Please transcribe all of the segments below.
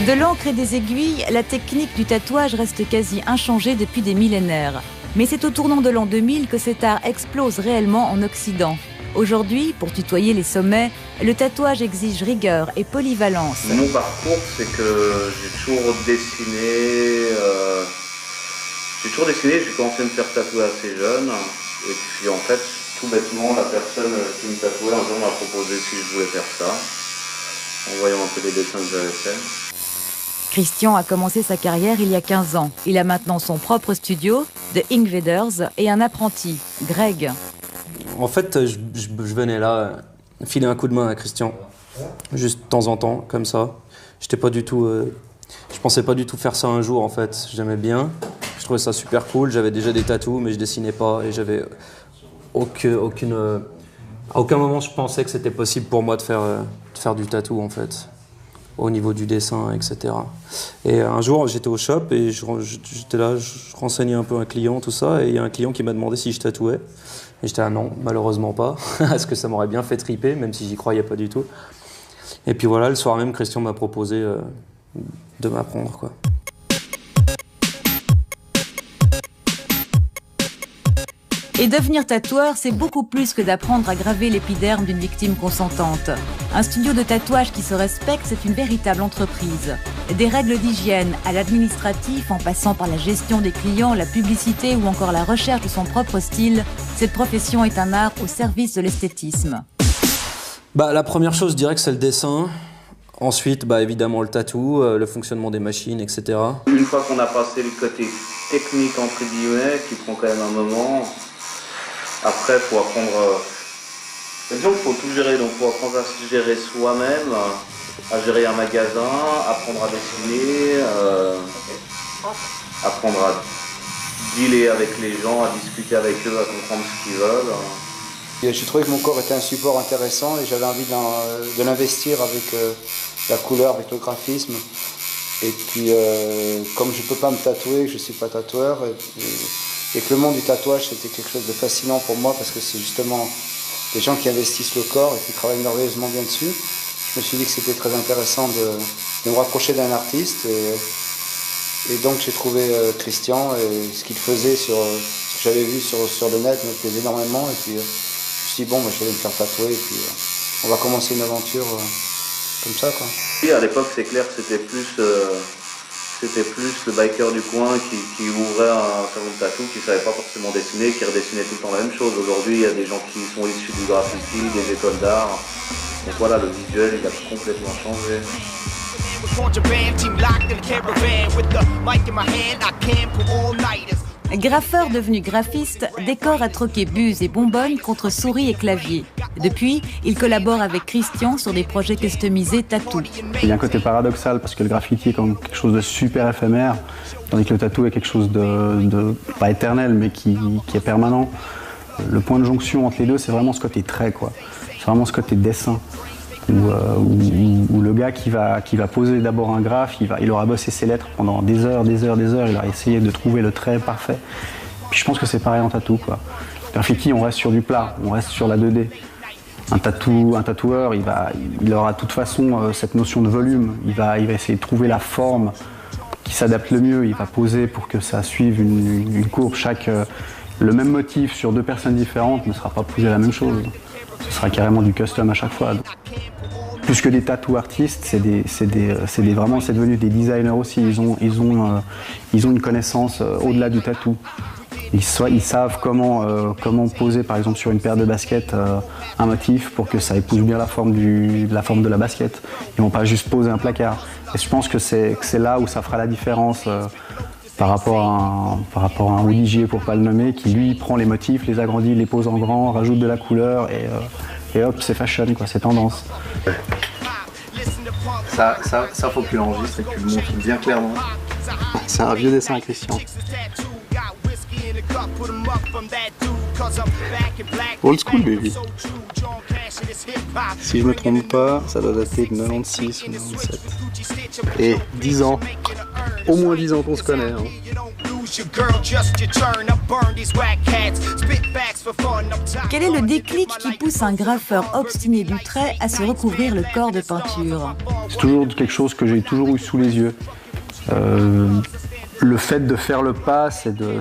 De l'encre et des aiguilles, la technique du tatouage reste quasi inchangée depuis des millénaires. Mais c'est au tournant de l'an 2000 que cet art explose réellement en Occident. Aujourd'hui, pour tutoyer les sommets, le tatouage exige rigueur et polyvalence. Mon parcours, c'est que j'ai toujours dessiné. J'ai commencé à me faire tatouer assez jeune. Et puis en fait, tout bêtement, la personne qui me tatouait un jour m'a proposé si je voulais faire ça, en voyant un peu les dessins que j'avais faits. Christian a commencé sa carrière il y a 15 ans. Il a maintenant son propre studio, The Inkvaders, et un apprenti, Greg. En fait, je venais là filer un coup de main à Christian, juste de temps en temps, comme ça. J'étais pas du tout, je pensais pas du tout faire ça un jour, en fait. J'aimais bien, je trouvais ça super cool. J'avais déjà des tatous, mais je dessinais pas et j'avais à aucun moment je pensais que c'était possible pour moi de faire du tatou, en fait, au niveau du dessin, etc. Et un jour, j'étais au shop et j'étais là, je renseignais un peu un client, tout ça, et il y a un client qui m'a demandé si je tatouais. Et j'étais ah non, malheureusement pas, parce que ça m'aurait bien fait triper, même si j'y croyais pas du tout. Et puis voilà, le soir même, Christian m'a proposé de m'apprendre, quoi. Et devenir tatoueur, c'est beaucoup plus que d'apprendre à graver l'épiderme d'une victime consentante. Un studio de tatouage qui se respecte, c'est une véritable entreprise. Des règles d'hygiène à l'administratif, en passant par la gestion des clients, la publicité ou encore la recherche de son propre style, cette profession est un art au service de l'esthétisme. La première chose, je dirais que c'est le dessin. Ensuite, évidemment, le tatou, le fonctionnement des machines, etc. Une fois qu'on a passé le côté technique, entre guillemets, qui prend quand même un moment, après, il faut apprendre. Disons qu'il faut tout gérer, donc il faut apprendre à se gérer soi-même, à gérer un magasin, apprendre à dessiner, apprendre à dealer avec les gens, à discuter avec eux, à comprendre ce qu'ils veulent. J'ai trouvé que mon corps était un support intéressant et j'avais envie de l'investir avec la couleur, avec le graphisme. Et puis, comme je ne peux pas me tatouer, je ne suis pas tatoueur, et que le monde du tatouage, c'était quelque chose de fascinant pour moi parce que c'est justement des gens qui investissent le corps et qui travaillent merveilleusement bien dessus. Je me suis dit que c'était très intéressant de me rapprocher d'un artiste. Et donc j'ai trouvé Christian et ce qu'il faisait ce que j'avais vu sur le net me plaisait énormément. Et puis je me suis dit, je vais me faire tatouer et puis on va commencer une aventure comme ça, quoi. Oui, à l'époque, c'est clair que c'était plus le biker du coin qui ouvrait un salon de tatou, qui ne savait pas forcément dessiner, qui redessinait tout le temps la même chose. Aujourd'hui, il y a des gens qui sont issus du graffiti, des écoles d'art. Donc voilà, le visuel, il a complètement changé. Graffeur devenu graphiste, Décor a troqué buse et bonbonne contre souris et clavier. Depuis, il collabore avec Christian sur des projets customisés tatou. Il y a un côté paradoxal parce que le graffiti est comme quelque chose de super éphémère, tandis que le tatou est quelque chose de pas éternel mais qui est permanent. Le point de jonction entre les deux, c'est vraiment ce côté trait, quoi. C'est vraiment ce côté dessin. Où le gars qui va poser d'abord un graphe, il aura bossé ses lettres pendant des heures, il aura essayé de trouver le trait parfait. Puis je pense que c'est pareil en tatou, quoi. Le graffiti, on reste sur du plat, on reste sur la 2D. Un tatoueur, il aura de toute façon cette notion de volume, il va essayer de trouver la forme qui s'adapte le mieux, il va poser pour que ça suive une courbe. Le même motif sur deux personnes différentes ne sera pas posé la même chose. Ce sera carrément du custom à chaque fois. Plus que des tattoo artistes, c'est devenu des designers aussi. Ils ont une connaissance au-delà du tatou. Ils savent comment poser par exemple sur une paire de baskets un motif pour que ça épouse bien la forme de la basket. Ils vont pas juste poser un placard. Et je pense que c'est là où ça fera la différence par rapport à un religieux, pour pas le nommer, qui lui prend les motifs, les agrandit, les pose en grand, rajoute de la couleur et hop, c'est fashion, quoi, c'est tendance. Ça faut que tu l'enregistres et que tu le montres bien clairement. C'est un vieux dessin à Christian. Old school, baby. Si je me trompe pas, ça doit dater de 96 ou 97. Et 10 ans. Au moins 10 ans qu'on se connaît. Hein. Quel est le déclic qui pousse un graffeur obstiné du trait à se recouvrir le corps de peinture? C'est toujours quelque chose que j'ai toujours eu sous les yeux. Le fait de faire le pas, c'est de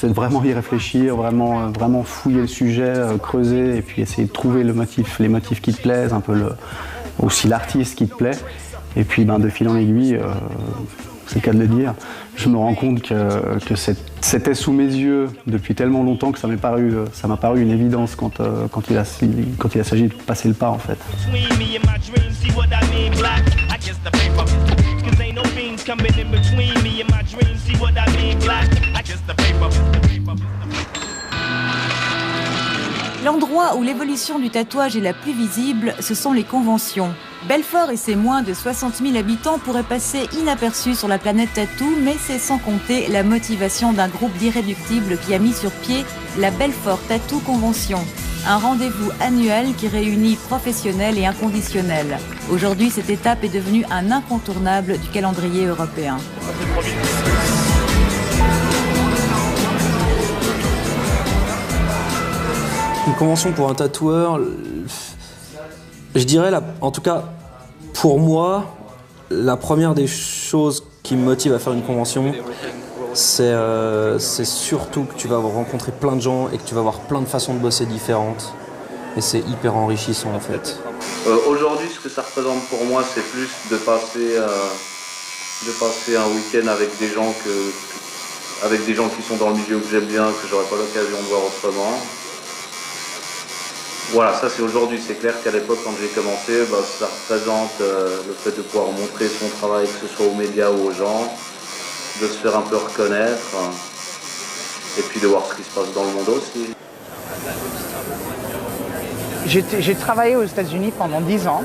vraiment y réfléchir, vraiment fouiller le sujet, creuser et puis essayer de trouver les motifs qui te plaisent, un peu aussi l'artiste qui te plaît. Et puis de fil en aiguille, c'est le cas de le dire, je me rends compte que c'était sous mes yeux depuis tellement longtemps que ça m'a paru une évidence quand il a s'agi de passer le pas en fait. L'endroit où l'évolution du tatouage est la plus visible, ce sont les conventions. Belfort et ses moins de 60 000 habitants pourraient passer inaperçus sur la planète tatou, mais c'est sans compter la motivation d'un groupe d'irréductibles qui a mis sur pied la Belfort Tattoo Convention. Un rendez-vous annuel qui réunit professionnels et inconditionnels. Aujourd'hui, cette étape est devenue un incontournable du calendrier européen. Une convention pour un tatoueur, je dirais, en tout cas pour moi, la première des choses qui me motive à faire une convention, c'est surtout que tu vas rencontrer plein de gens et que tu vas avoir plein de façons de bosser différentes. Et c'est hyper enrichissant en fait. Aujourd'hui, ce que ça représente pour moi, c'est plus de passer un week-end avec des gens qui sont dans le milieu que j'aime bien, que j'aurais pas l'occasion de voir autrement. Voilà, ça c'est aujourd'hui. C'est clair qu'à l'époque, quand j'ai commencé, ça représente le fait de pouvoir montrer son travail, que ce soit aux médias ou aux gens, de se faire un peu reconnaître, et puis de voir ce qui se passe dans le monde aussi. J'ai travaillé aux États-Unis pendant 10 ans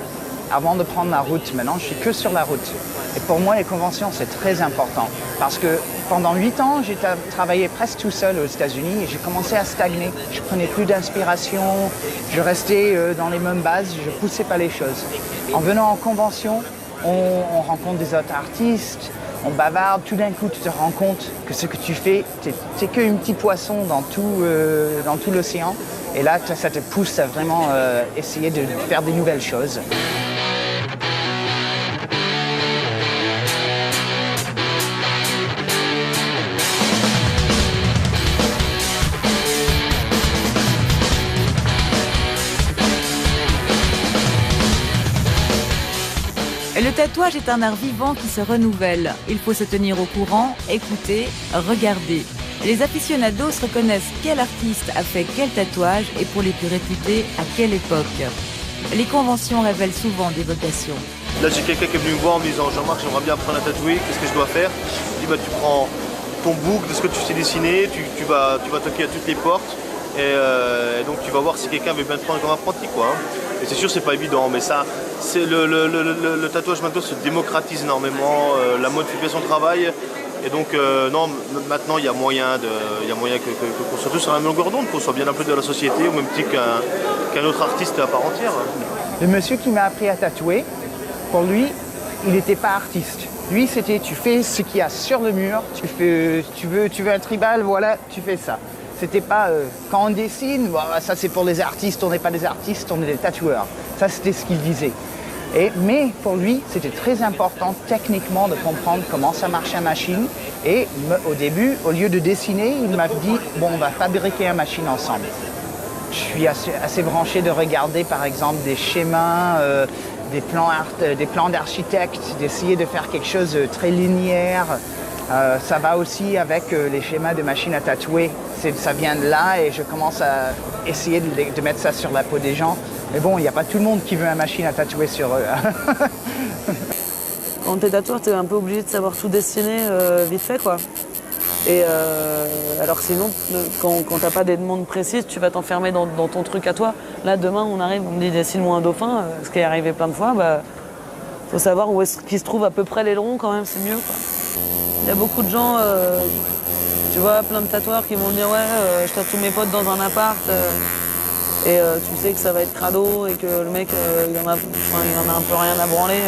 avant de prendre la route. Maintenant, je suis que sur la route. Et pour moi, les conventions, c'est très important. Parce que pendant 8 ans, j'ai travaillé presque tout seul aux États-Unis et j'ai commencé à stagner. Je prenais plus d'inspiration, je restais dans les mêmes bases, je ne poussais pas les choses. En venant en convention, on rencontre des autres artistes, on bavarde, tout d'un coup, tu te rends compte que ce que tu fais, t'es qu'un petit poisson dans tout l'océan. Et là, ça te pousse à vraiment essayer de faire des nouvelles choses. Le tatouage est un art vivant qui se renouvelle. Il faut se tenir au courant, écouter, regarder. Les aficionados reconnaissent quel artiste a fait quel tatouage et pour les plus réputés, à quelle époque. Les conventions révèlent souvent des vocations. Là, j'ai quelqu'un qui est venu me voir en me disant « Jean-Marc, j'aimerais bien apprendre à tatouer, qu'est-ce que je dois faire ?» Je dis tu prends ton book de ce que tu sais dessiner, tu vas toquer à toutes les portes et donc tu vas voir si quelqu'un veut bien te prendre comme apprenti, quoi. Et c'est sûr, c'est pas évident, mais ça, c'est le tatouage maintenant se démocratise énormément, la mode fait son travail. Et donc, non, maintenant, il y a moyen qu'on soit tous sur la même longueur d'onde, qu'on soit bien un peu de la société, au même titre qu'un autre artiste à part entière. Le monsieur qui m'a appris à tatouer, pour lui, il n'était pas artiste. Lui, c'était tu fais ce qu'il y a sur le mur, tu veux un tribal, voilà, tu fais ça. C'était pas quand on dessine, ça c'est pour les artistes, on n'est pas des artistes, on est des tatoueurs. Ça, c'était ce qu'il disait. Mais pour lui, c'était très important techniquement de comprendre comment ça marche la machine. Et au début, au lieu de dessiner, il m'a dit « bon, on va fabriquer une machine ensemble ». Je suis assez branché de regarder par exemple des schémas, des plans d'architectes, d'essayer de faire quelque chose de très linéaire. Ça va aussi avec les schémas de machines à tatouer. Ça vient de là et je commence à essayer de mettre ça sur la peau des gens. Mais bon, il n'y a pas tout le monde qui veut une machine à tatouer sur eux. Quand t'es tatoueur, t'es un peu obligé de savoir tout dessiner vite fait, quoi. Et alors que sinon, quand t'as pas des demandes précises, tu vas t'enfermer dans ton truc à toi. Là, demain, on arrive, on me dit dessine-moi un dauphin, ce qui est arrivé plein de fois, faut savoir où est-ce qu'il se trouve à peu près l'aileron quand même, c'est mieux, quoi. Il y a beaucoup de gens, tu vois, plein de tatoueurs qui vont dire ouais, je tatoue mes potes dans un appart et tu sais que ça va être crado et que le mec, il en a un peu rien à branler.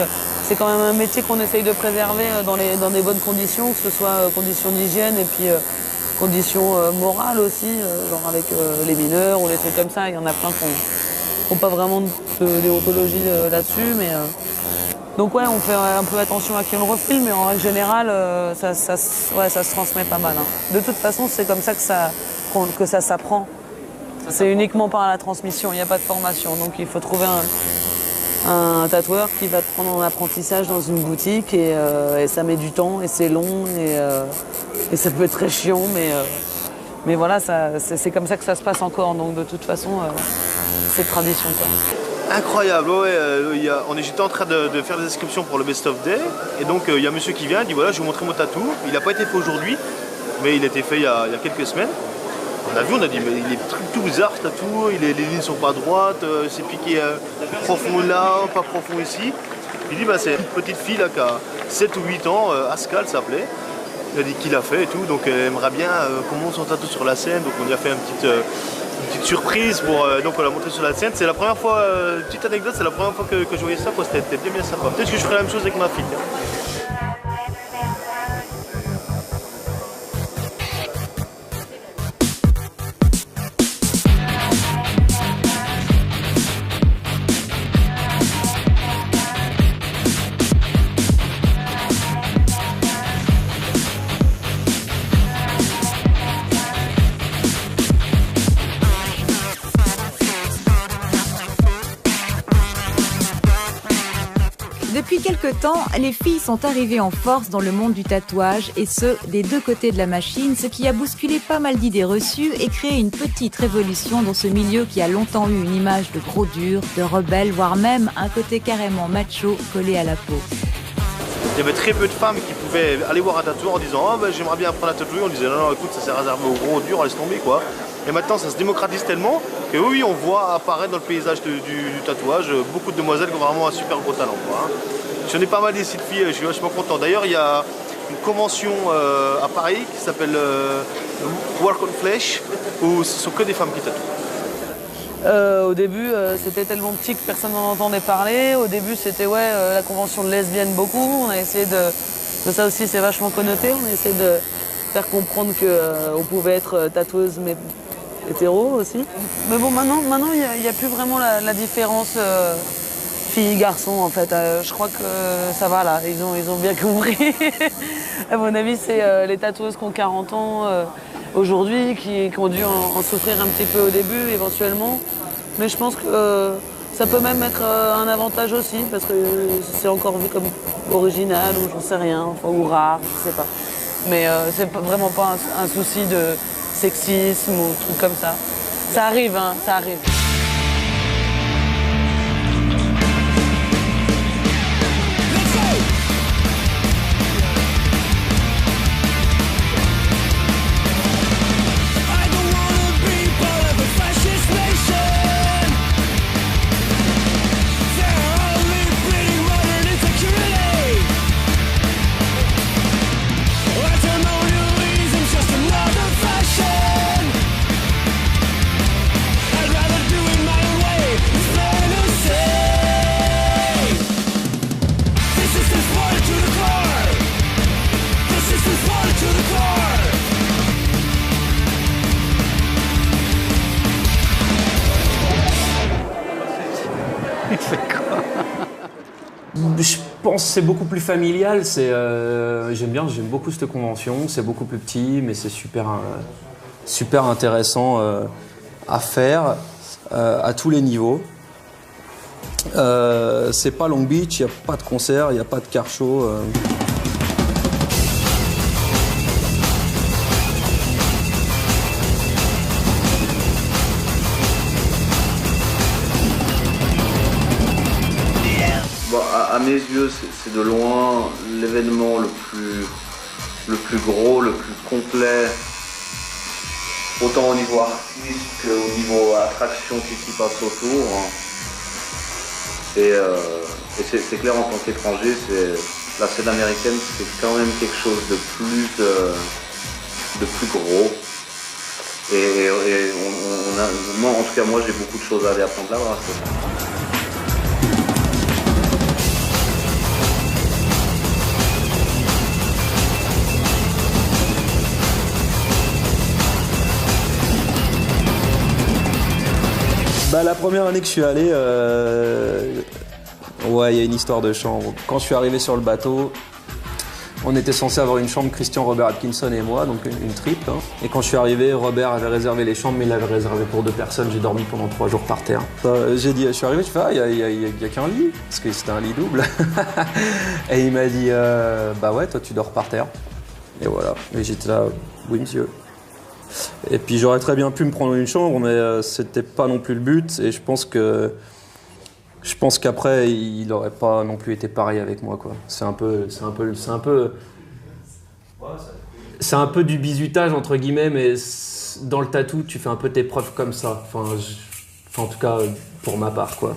c'est quand même un métier qu'on essaye de préserver dans des bonnes conditions, que ce soit conditions d'hygiène et puis conditions morales aussi, genre avec les mineurs ou des trucs comme ça. Il y en a plein qui n'ont pas vraiment de déontologie là-dessus. Donc ouais, on fait un peu attention à qui on le refile, mais en règle générale, ça se transmet pas mal. Hein. De toute façon, c'est comme ça que ça s'apprend. C'est uniquement par la transmission, il n'y a pas de formation. Donc il faut trouver un tatoueur qui va te prendre en apprentissage dans une boutique et ça met du temps et c'est long et ça peut être très chiant, mais voilà, c'est comme ça que ça se passe encore. Donc de toute façon, c'est tradition, quoi. Incroyable, ouais, j'étais en train de faire des inscriptions pour le Best of Day et donc il y a un monsieur qui vient, il dit voilà, je vais vous montrer mon tatou. Il n'a pas été fait aujourd'hui, mais il a été fait il y a quelques semaines. On a vu, on a dit mais il est tout bizarre ce tatou, les lignes sont pas droites, c'est piqué profond là, pas profond ici. Il dit bah c'est une petite fille là qui a 7 ou 8 ans, Ascal s'appelait. Il a dit qu'il a fait et tout, donc elle aimerait bien qu'on monte son tatou sur la scène, donc on lui a fait une petite surprise donc on l'a montré sur la scène. C'est la première fois, petite anecdote, c'est la première fois que je voyais ça, c'était bien sympa. Peut-être que je ferai la même chose avec ma fille. Depuis quelque temps, les filles sont arrivées en force dans le monde du tatouage, et ce, des deux côtés de la machine, ce qui a bousculé pas mal d'idées reçues et créé une petite révolution dans ce milieu qui a longtemps eu une image de gros dur, de rebelle, voire même un côté carrément macho collé à la peau. Il y avait très peu de femmes qui pouvaient aller voir un tatoueur en disant « Oh ben, j'aimerais bien apprendre à tatouer ». On disait « Non, non, écoute, ça s'est réservé aux gros durs, laisse tomber quoi ». Et maintenant, ça se démocratise tellement que oui, on voit apparaître dans le paysage du tatouage beaucoup de demoiselles qui ont vraiment un super gros talent, quoi, hein. J'en ai pas mal ici de filles, je suis vachement content. D'ailleurs, il y a une convention à Paris qui s'appelle Work on Flesh, où ce sont que des femmes qui tatouent. Au début, c'était tellement petit que personne n'en entendait parler. Au début, c'était la convention de lesbiennes beaucoup. On a essayé de ça aussi, c'est vachement connoté. On a essayé de faire comprendre qu'on pouvait être tatoueuse, mais hétéro aussi. Mais bon, maintenant, il n'y a plus vraiment la différence filles-garçons, en fait. Je crois que ça va, là. Ils ont bien compris. À mon avis, c'est les tatoueuses qui ont 40 ans aujourd'hui, qui ont dû en souffrir un petit peu au début, éventuellement. Mais je pense que ça peut même être un avantage aussi, parce que c'est encore vu comme original, ou j'en sais rien, enfin, ou rare, je sais pas. Mais c'est vraiment pas un souci de sexisme ou truc comme ça. Ça arrive, hein, ça arrive. Je pense que c'est beaucoup plus familial. J'aime beaucoup cette convention. C'est beaucoup plus petit, mais c'est super intéressant à faire à tous les niveaux. C'est pas Long Beach, il n'y a pas de concert, il n'y a pas de car show. À mes yeux, c'est de loin l'événement le plus gros, le plus complet, autant au niveau artiste qu'au niveau attraction qui s'y passe autour. Et c'est clair, en tant qu'étranger, la scène américaine, c'est quand même quelque chose de plus gros. Et en tout cas, moi, j'ai beaucoup de choses à aller apprendre là-bas. Bah, la première année que je suis allé, ouais, il y a une histoire de chambre. Quand je suis arrivé sur le bateau, on était censé avoir une chambre, Christian, Robert Atkinson et moi, donc une triple. Hein. Et quand je suis arrivé, Robert avait réservé les chambres, mais il avait réservé pour 2 personnes. J'ai dormi pendant 3 jours par terre. J'ai dit, je suis arrivé, je fais, il y a qu'un lit, parce que c'était un lit double. Et il m'a dit, bah ouais, toi tu dors par terre. Et voilà. Et j'étais là, oui monsieur. Et puis j'aurais très bien pu me prendre une chambre, mais c'était pas non plus le but. Et je pense qu'après, il n'aurait pas non plus été pareil avec moi, quoi. C'est un peu du bizutage entre guillemets, mais dans le tatou, tu fais un peu tes preuves comme ça. Enfin, en tout cas, pour ma part, quoi.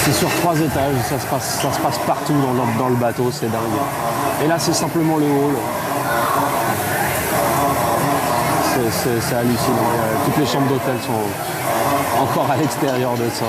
C'est sur 3 étages, ça se passe partout dans le bateau, c'est dingue. Et là, c'est simplement le hall. C'est hallucinant. Toutes les chambres d'hôtel sont encore à l'extérieur de ça.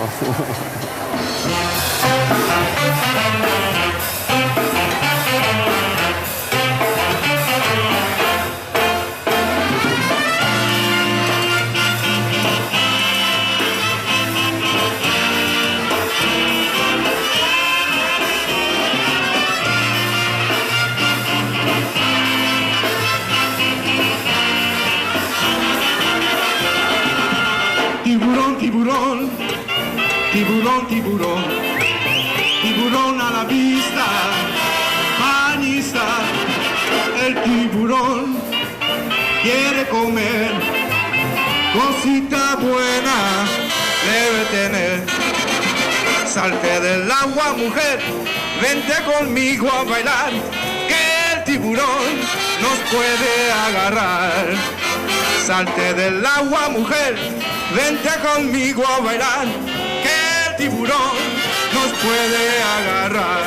Tiburón, tiburón, tiburón, tiburón a la vista, bañista, el tiburón quiere comer, cosita buena debe tener. Salte del agua, mujer, vente conmigo a bailar, que el tiburón nos puede agarrar. Salte del agua, mujer, vente conmigo a bailar, que el tiburón nos puede agarrar.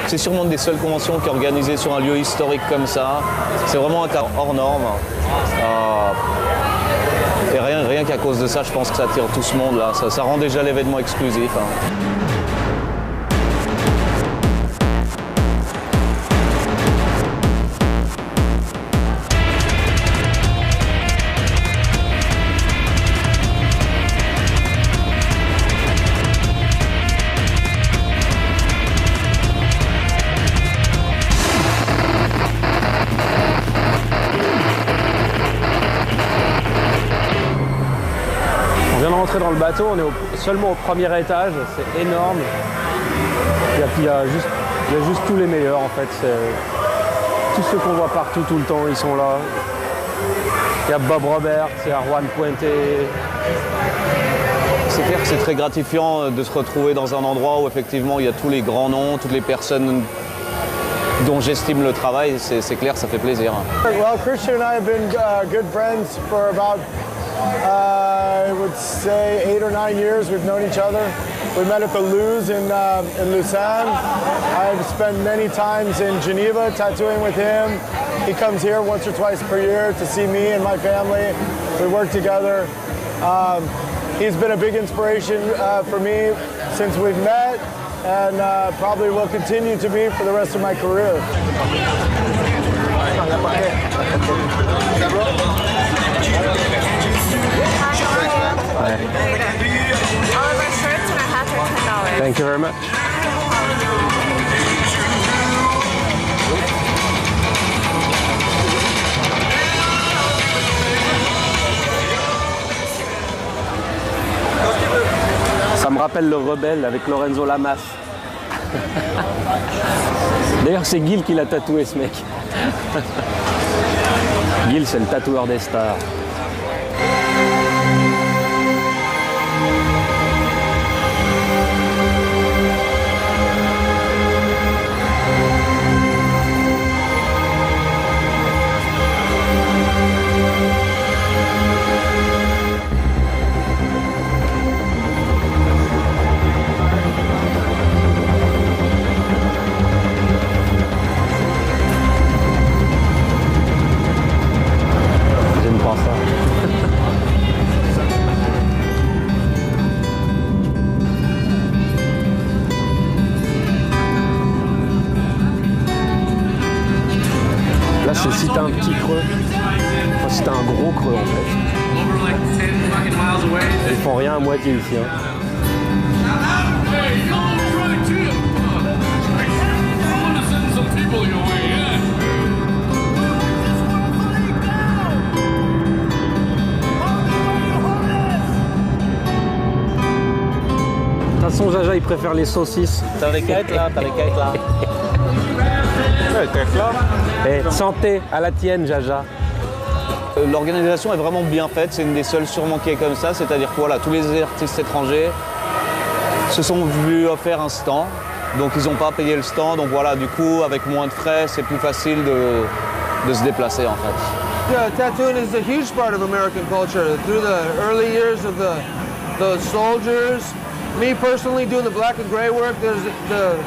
C'est sûrement une des seules conventions qui est organisée sur un lieu historique comme ça. C'est vraiment un cas hors norme. Et rien qu'à cause de ça, je pense que ça attire tout ce monde là. Ça rend déjà l'événement exclusif. Dans le bateau, on est seulement au premier étage, c'est énorme. Il y a juste tous les meilleurs en fait. Tous ceux qu'on voit partout tout le temps, ils sont là. Il y a Bob Roberts, il y a Juan Puente. C'est clair que c'est très gratifiant de se retrouver dans un endroit où effectivement il y a tous les grands noms, toutes les personnes dont j'estime le travail. C'est clair, ça fait plaisir. Well, Christian and I have been good friends for about I would say 8 or 9 years we've known each other. We met at the Luz in Lausanne. I've spent many times in Geneva tattooing with him. He comes here once or twice per year to see me and my family. We work together. He's been a big inspiration for me since we've met, and probably will continue to be for the rest of my career. Thank you very much. rappelle le Rebelle avec Lorenzo Lamas. D'ailleurs, c'est Gil qui l'a tatoué, ce mec. Gil, c'est le tatoueur des stars. Là, c'est si t'as un petit creux, enfin, si t'as un gros creux en fait. Ils font rien à moitié ici. Hein. De toute façon, Jaja, il préfère les saucisses. T'as les quêtes là, t'as les quêtes là. Et santé à la tienne, Jaja. L'organisation est vraiment bien faite, c'est une des seules sûrement qui est comme ça, c'est-à-dire que voilà, tous les artistes étrangers se sont vus offrir un stand, donc ils n'ont pas payé le stand, donc voilà, du coup, avec moins de frais, c'est plus facile de se déplacer en fait. Yeah, tattooing is a huge part of American culture. Through the early years of the soldiers, me personally doing the black and gray work, there's the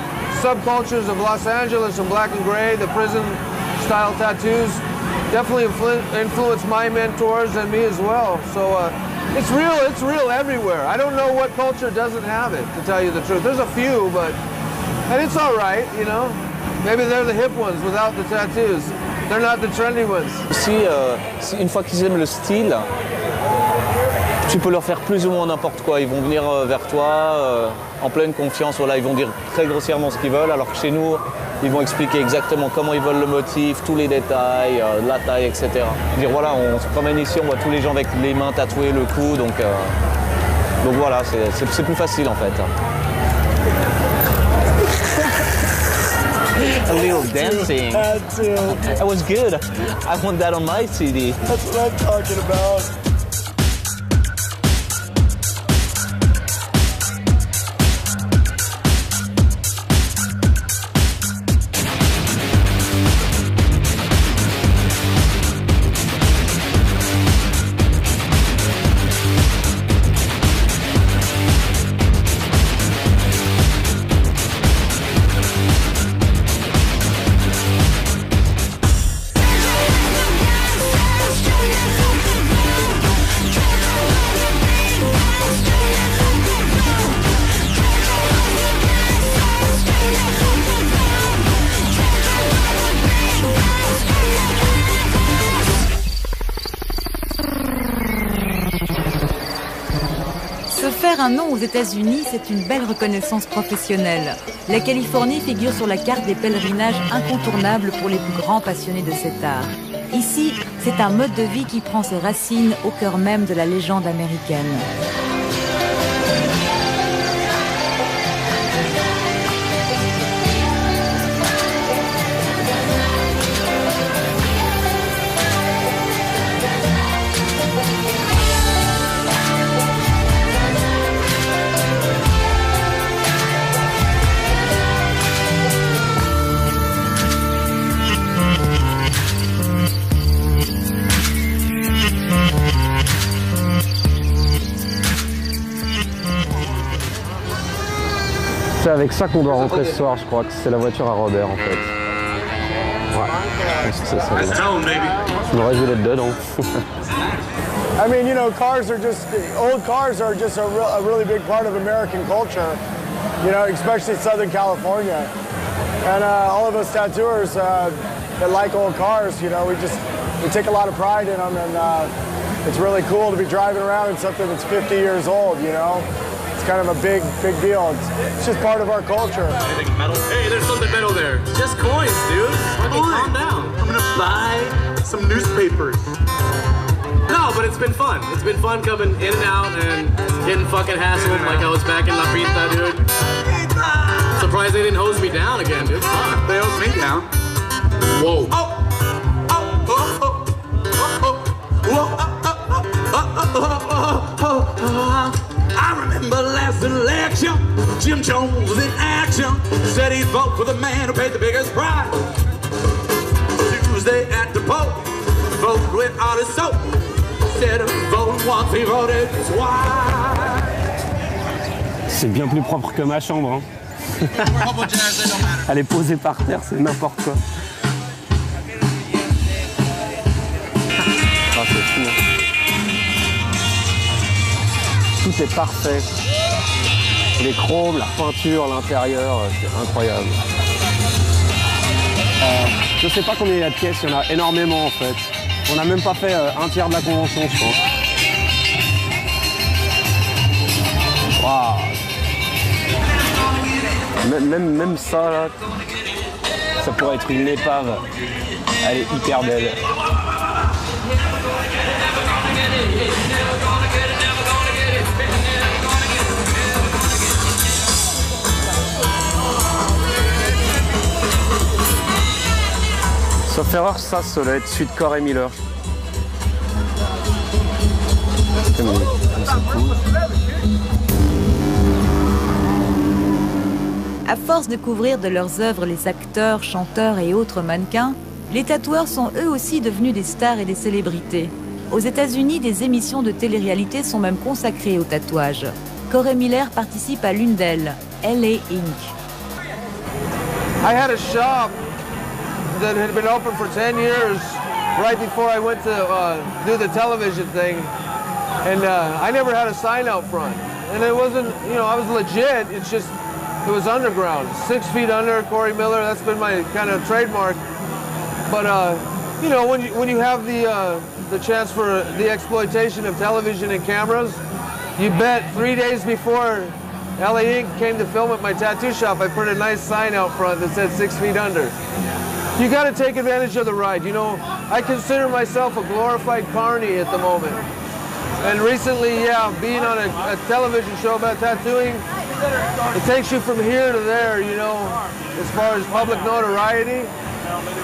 subcultures of Los Angeles and black and gray, the prison-style tattoos, definitely influenced my mentors and me as well. So it's real everywhere. I don't know what culture doesn't have it, to tell you the truth. There's a few, and it's all right, you know. Maybe they're the hip ones without the tattoos. They're not the trendy ones. Si une fois qu'ils aiment le style, tu peux leur faire plus ou moins n'importe quoi. Ils vont venir vers toi en pleine confiance. Voilà, ils vont dire très grossièrement ce qu'ils veulent, alors que chez nous, ils vont expliquer exactement comment ils veulent le motif, tous les détails, la taille, etc. Dire voilà, on se promène ici, on voit tous les gens avec les mains tatouées, le cou, donc voilà, c'est plus facile en fait. A little dancing. That was good. I want that on my CD. That's what I'm talking about. Un nom aux États-Unis, c'est une belle reconnaissance professionnelle. La Californie figure sur la carte des pèlerinages incontournables pour les plus grands passionnés de cet art. Ici, c'est un mode de vie qui prend ses racines au cœur même de la légende américaine. C'est avec ça qu'on doit rentrer ce soir, je crois que c'est la voiture à Robert en fait. Ouais, je pense que c'est ça. Je m'aurais dû l'être dedans. I mean, you know, old cars are just a really big part of American culture, you know, especially Southern California. And all of us tattooers that like old cars, you know, we take a lot of pride in them, and it's really cool to be driving around in something that's 50 years old, you know. It's kind of a big deal. It's just part of our culture. Anything metal? Hey, there's something metal there. Just coins, dude. Okay, calm down. I'm gonna buy some newspapers. No, but it's been fun. It's been fun coming in and out and getting fucking hassled like I was back in La Pinta, dude. Surprised they didn't hose me down again, dude. Fuck. They hosed me down. Whoa. I remember last election, Jim Jones was in action. Said he'd vote for the man who paid the biggest price. Tuesday at the poll, vote without his soap. Instead of voting once, he voted twice. C'est bien plus propre que ma chambre. Hein. Elle est posée par terre, c'est n'importe quoi. Ah, c'est fou. Hein. Tout est parfait. Les chromes, la peinture, l'intérieur, c'est incroyable. Je sais pas combien il y a de pièces, il y en a énormément en fait. On n'a même pas fait un tiers de la convention, je pense. Waouh. Même ça, là, ça pourrait être une épave. Elle est hyper belle. Sauf erreur, ça doit être celui de Corey Miller. C'est cool. À force de couvrir de leurs œuvres les acteurs, chanteurs et autres mannequins, les tatoueurs sont eux aussi devenus des stars et des célébrités. Aux États-Unis, des émissions de télé-réalité sont même consacrées au tatouage. Corey Miller participe à l'une d'elles, LA Inc. I had a shop that had been open for 10 years right before I went to do the television thing. And I never had a sign out front. And it wasn't, you know, I was legit. It's just, it was underground. 6 feet under, Corey Miller, that's been my kind of trademark. But, you know, when you have the chance for the exploitation of television and cameras, you bet 3 days before LA Inc. came to film at my tattoo shop, I put a nice sign out front that said 6 feet under. You got to take advantage of the ride. You know, I consider myself a glorified carny at the moment. And recently, yeah, being on a television show about tattooing, it takes you from here to there, you know, as far as public notoriety.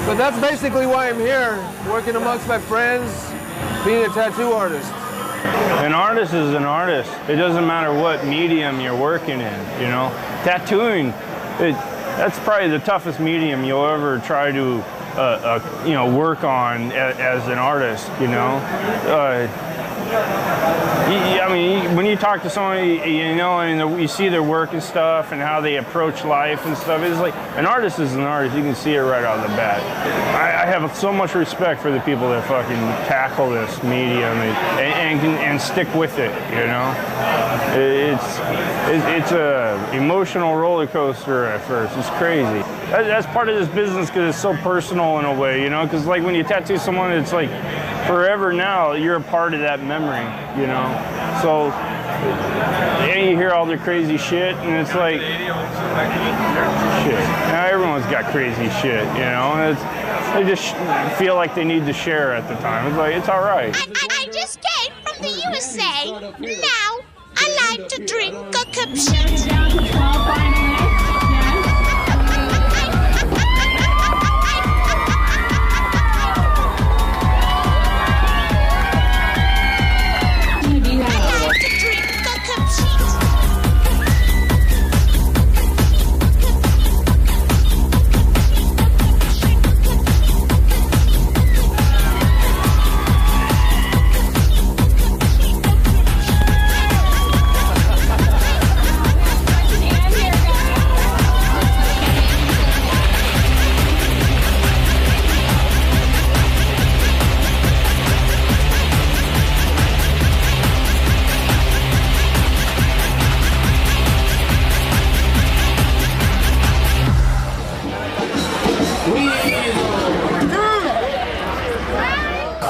But that's basically why I'm here, working amongst my friends, being a tattoo artist. An artist is an artist. It doesn't matter what medium you're working in, you know. Tattooing, that's probably the toughest medium you'll ever try to, you know, work on as an artist, you know. I mean, when you talk to someone, you know, and you see their work and stuff and how they approach life and stuff, it's like, an artist is an artist. You can see it right out of the bat. I have so much respect for the people that fucking tackle this medium and stick with it, you know. It's a emotional roller coaster at first. It's crazy. That's part of this business because it's so personal in a way, you know, because like when you tattoo someone, it's like forever now, you're a part of that memory, you know. So, and you hear all their crazy shit, and it's like, shit. Now everyone's got crazy shit, you know, and they just feel like they need to share at the time. It's like, it's all right. I just came from the USA. Now I like to drink Coca-Cola.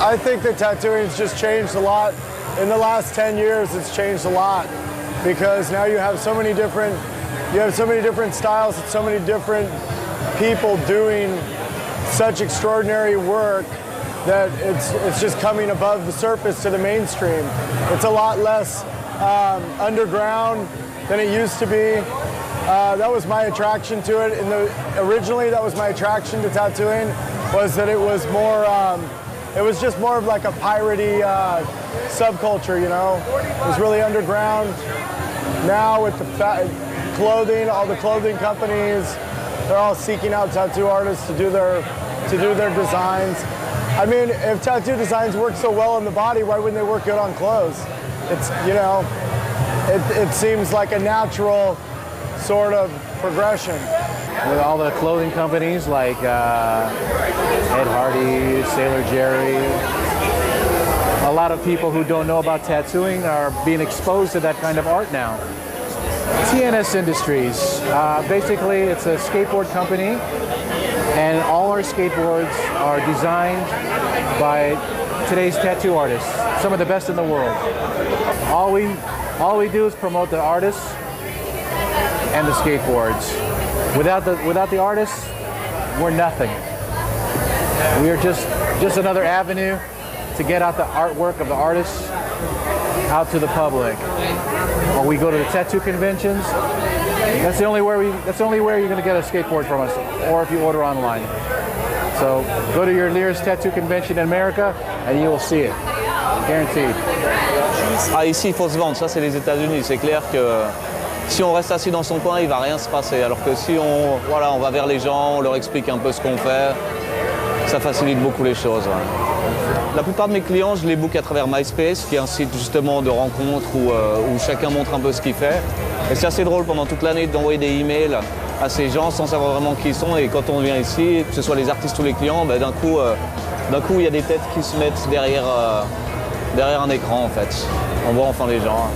I think that tattooing's just changed a lot. In the last 10 years, it's changed a lot because now you have so many different styles and so many different people doing such extraordinary work that it's just coming above the surface to the mainstream. It's a lot less underground than it used to be. That was my attraction to it. Originally, that was my attraction to tattooing, was that it was more, it was just more of like a piratey subculture, you know? It was really underground. Now with the clothing, all the clothing companies, they're all seeking out tattoo artists to do their designs. I mean, if tattoo designs work so well on the body, why wouldn't they work good on clothes? It's, you know, it seems like a natural sort of progression. With all the clothing companies like Ed Hardy, Sailor Jerry, a lot of people who don't know about tattooing are being exposed to that kind of art now. TNS Industries, basically it's a skateboard company, and all our skateboards are designed by today's tattoo artists, some of the best in the world. All we do is promote the artists and the skateboards. Without the artists, we're nothing. We are just another avenue to get out the artwork of the artists out to the public. Or we go to the tattoo conventions. That's the only way you're going to get a skateboard from us, or if you order online. So go to your nearest tattoo convention in America and you will see it. Guaranteed. Ah, ici, il faut se vendre. Ça, c'est les États-Unis. C'est clair que si on reste assis dans son coin, il ne va rien se passer. Alors que si on va vers les gens, on leur explique un peu ce qu'on fait, ça facilite beaucoup les choses. Ouais. La plupart de mes clients, je les book à travers MySpace, qui est un site justement de rencontres où chacun montre un peu ce qu'il fait. Et c'est assez drôle pendant toute l'année d'envoyer des emails à ces gens sans savoir vraiment qui ils sont. Et quand on vient ici, que ce soit les artistes ou les clients, ben, d'un coup, il y a des têtes qui se mettent derrière un écran en fait. On voit enfin les gens.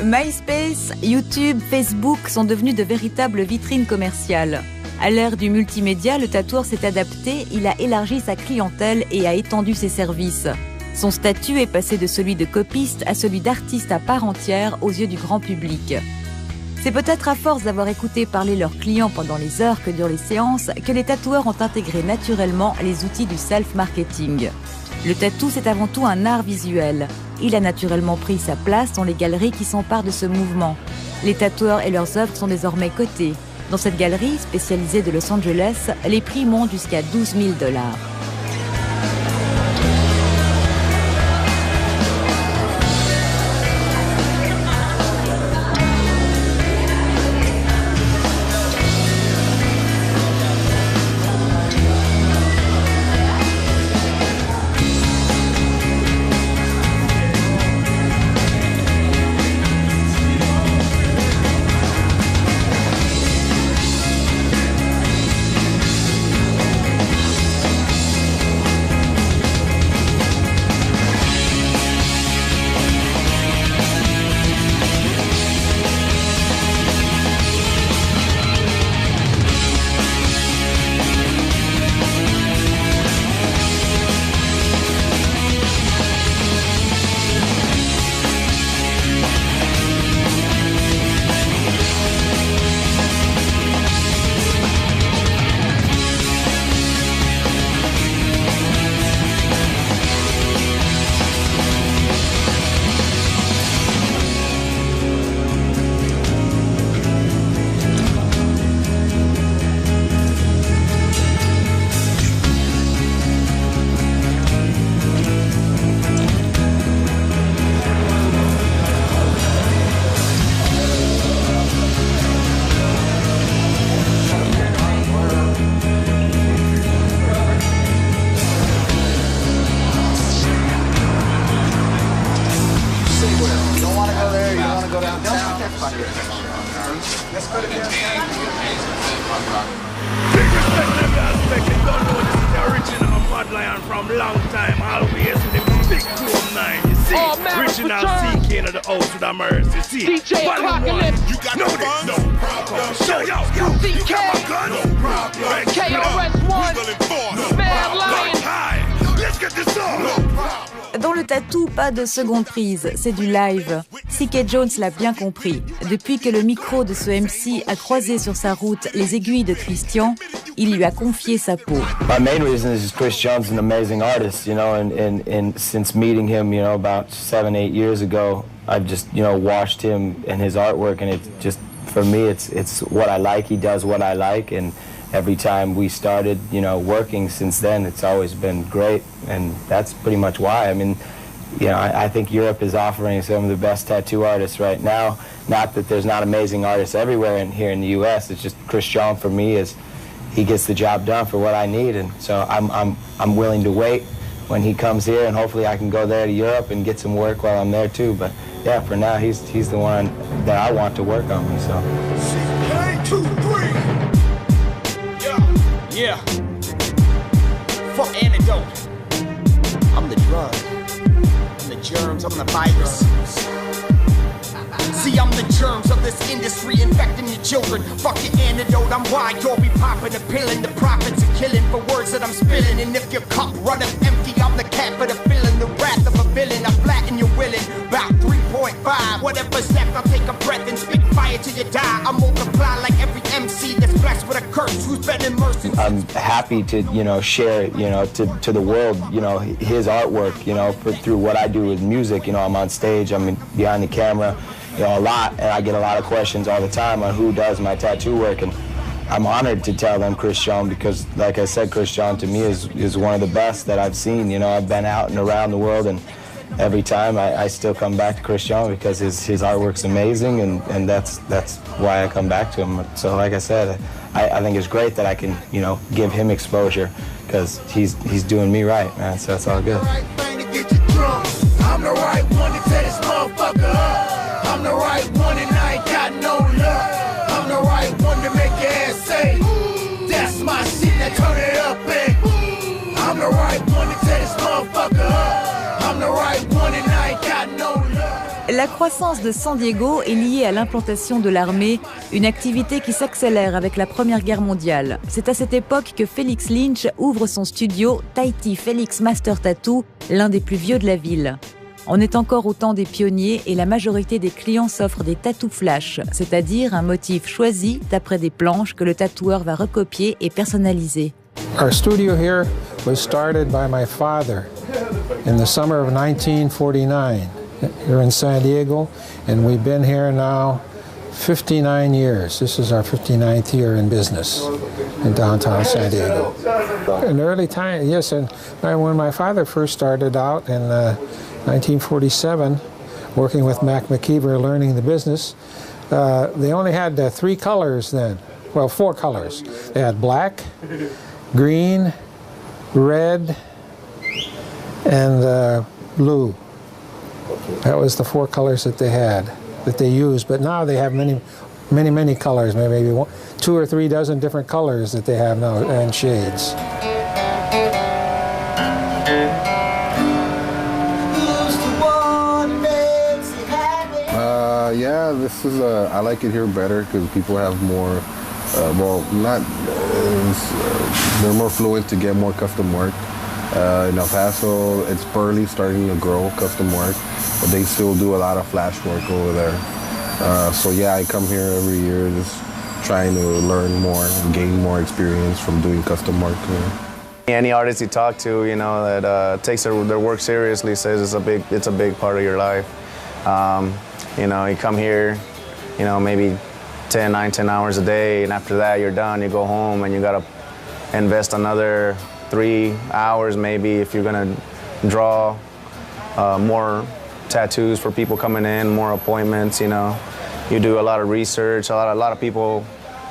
MySpace, YouTube, Facebook sont devenus de véritables vitrines commerciales. À l'ère du multimédia, le tatoueur s'est adapté, il a élargi sa clientèle et a étendu ses services. Son statut est passé de celui de copiste à celui d'artiste à part entière aux yeux du grand public. C'est peut-être à force d'avoir écouté parler leurs clients pendant les heures que durent les séances que les tatoueurs ont intégré naturellement les outils du self-marketing. Le tatou, c'est avant tout un art visuel. Il a naturellement pris sa place dans les galeries qui s'emparent de ce mouvement. Les tatoueurs et leurs œuvres sont désormais cotés. Dans cette galerie spécialisée de Los Angeles, les prix montent jusqu'à $12 000. le tatou, pas de seconde prise, c'est du live. C.K. Jones l'a bien compris. Depuis que le micro de ce MC a croisé sur sa route les aiguilles de Christian, il lui a confié sa peau. My main reason is Chris Jones is an amazing artist, you know, and since meeting him, you know, about 7-8 years ago, I've just, you know, watched him and his artwork, and it's just, for me, it's what I like. He does what I like, and every time we started, you know, working since then, it's always been great, and that's pretty much why. I mean, you know, I think Europe is offering some of the best tattoo artists right now. Not that there's not amazing artists everywhere here in the U.S. It's just Chris John for me is he gets the job done for what I need, and so I'm willing to wait when he comes here, and hopefully I can go there to Europe and get some work while I'm there too. But yeah, for now he's the one that I want to work on me. So. 1, 2, 3. Yeah. Fuck antidote. I'm the drug. I'm the germs. I'm the virus. See, I'm the germs of this industry infecting your children. Fuck your antidote, I'm why you'll be popping a pill and the profits are killing for words that I'm spilling. And if your cup runneth empty, I'm the cat for the feeling, the wrath of a villain. I flatten your willing, about 3.5. Whatever's left, I'll take a breath and spit fire till you die. I multiply like every MC that's blessed with a curse who's been immersed in. I'm happy to, you know, share, you know, to the world, you know, his artwork, you know, through what I do with music. You know, I'm on stage, I'm behind the camera, you know, a lot, and I get a lot of questions all the time on who does my tattoo work, and I'm honored to tell them Chris John, because like I said, Chris John to me is one of the best that I've seen. You know, I've been out and around the world, and every time I still come back to Chris John because his artwork's amazing, and that's why I come back to him. So like I said, I think it's great that I can, you know, give him exposure, because he's doing me right, man, so it's all good. I'm the right one to tear this motherfucker up. I'm the right one and I ain't got no luck. I'm the right one to make your ass say, that's my shit, now turn it up, and I'm the right one to tear this motherfucker up. I'm the right one and I ain't got no luck. La croissance de San Diego est liée à l'implantation de l'armée, une activité qui s'accélère avec la Première Guerre mondiale. C'est à cette époque que Felix Lynch ouvre son studio Tahiti Felix Master Tattoo, l'un des plus vieux de la ville. On est encore au temps des pionniers et la majorité des clients s'offrent des tattoos flash, c'est-à-dire un motif choisi d'après des planches que le tatoueur va recopier et personnaliser. Our studio here was started by my father in the summer of 1949 here in San Diego, and we've been here now 59 years. This is our 59th year in business in downtown San Diego. In early time, yes, and when my father first started out in 1947, working with Mac McKeever, learning the business, they only had 3 colors then. Well, 4 colors. They had black, green, red, and blue. That was the 4 colors that they had, that they used. But now they have many colors, maybe 2 or 3 dozen different colors that they have now, and shades. Yeah, this is I like it here better because people have more, they're more fluent to get more custom work. In El Paso, it's barely starting to grow custom work, but they still do a lot of flash work over there. So yeah, I come here every year just trying to learn more and gain more experience from doing custom work here. Any artist you talk to, you know, that takes their work seriously says it's a big part of your life. You know, you come here, you know, maybe 10 hours a day, and after that you're done, you go home and you gotta invest another 3 hours maybe if you're gonna draw more tattoos for people coming in, more appointments, you know. You do a lot of research, a lot of people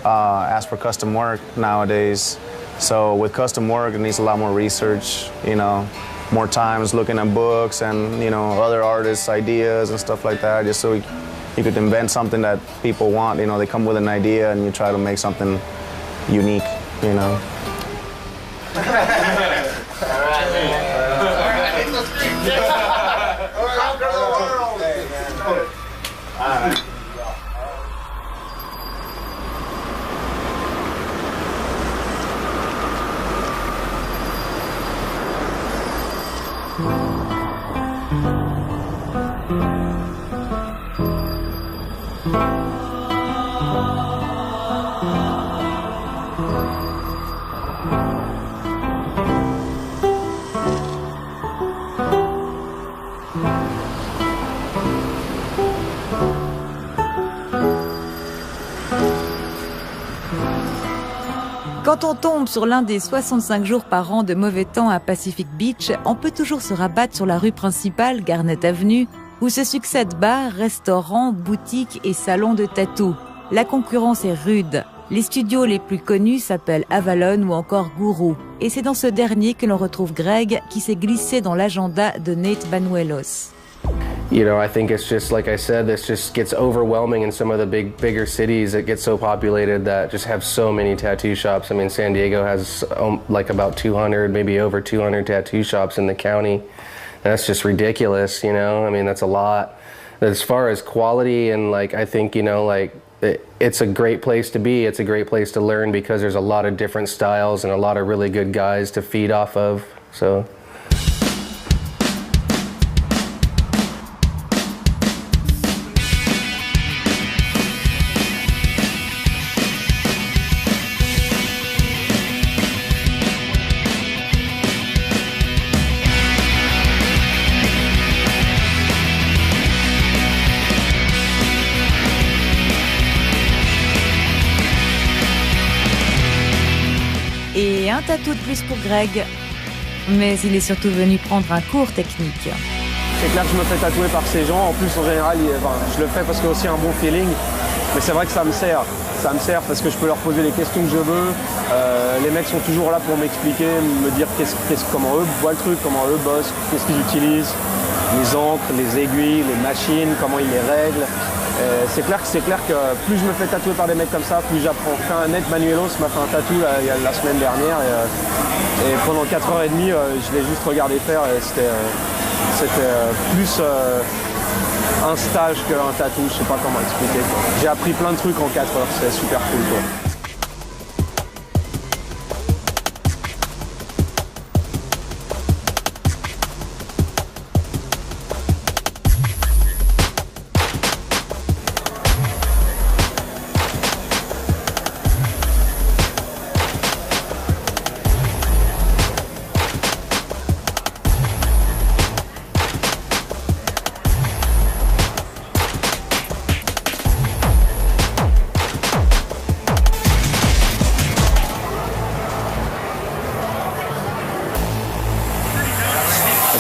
ask for custom work nowadays. So with custom work, it needs a lot more research, you know, more times looking at books and, you know, other artists' ideas and stuff like that, just so you could invent something that people want. You know, they come with an idea and you try to make something unique, you know. Quand on tombe sur l'un des 65 jours par an de mauvais temps à Pacific Beach, on peut toujours se rabattre sur la rue principale, Garnet Avenue, où se succèdent bars, restaurants, boutiques et salons de tatou. La concurrence est rude. Les studios les plus connus s'appellent Avalon ou encore Guru. Et c'est dans ce dernier que l'on retrouve Greg, qui s'est glissé dans l'agenda de Nate Banuelos. You know, I think it's just, like I said, this just gets overwhelming in some of the bigger cities. It gets so populated that just have so many tattoo shops. I mean, San Diego has like about 200, maybe over 200 tattoo shops in the county. That's just ridiculous, you know? I mean, that's a lot. As far as quality and like, I think, you know, like, it's a great place to be. It's a great place to learn because there's a lot of different styles and a lot of really good guys to feed off of, so. Et un tatou de plus pour Greg. Mais il est surtout venu prendre un cours technique. C'est clair que je me fais tatouer par ces gens. En plus, en général, je le fais parce qu'il y a aussi un bon feeling. Mais c'est vrai que ça me sert. Ça me sert parce que je peux leur poser les questions que je veux. Les mecs sont toujours là pour m'expliquer, me dire comment eux voient le truc, comment eux bossent, qu'est-ce qu'ils utilisent, les encres, les aiguilles, les machines, comment ils les règlent. C'est clair que plus je me fais tatouer par des mecs comme ça, plus j'apprends. Nate Banuelos m'a fait un tatou la semaine dernière et pendant 4h30, je l'ai juste regardé faire et c'était plus un stage qu'un tatou, je sais pas comment expliquer. J'ai appris plein de trucs en 4 heures, c'est super cool quoi.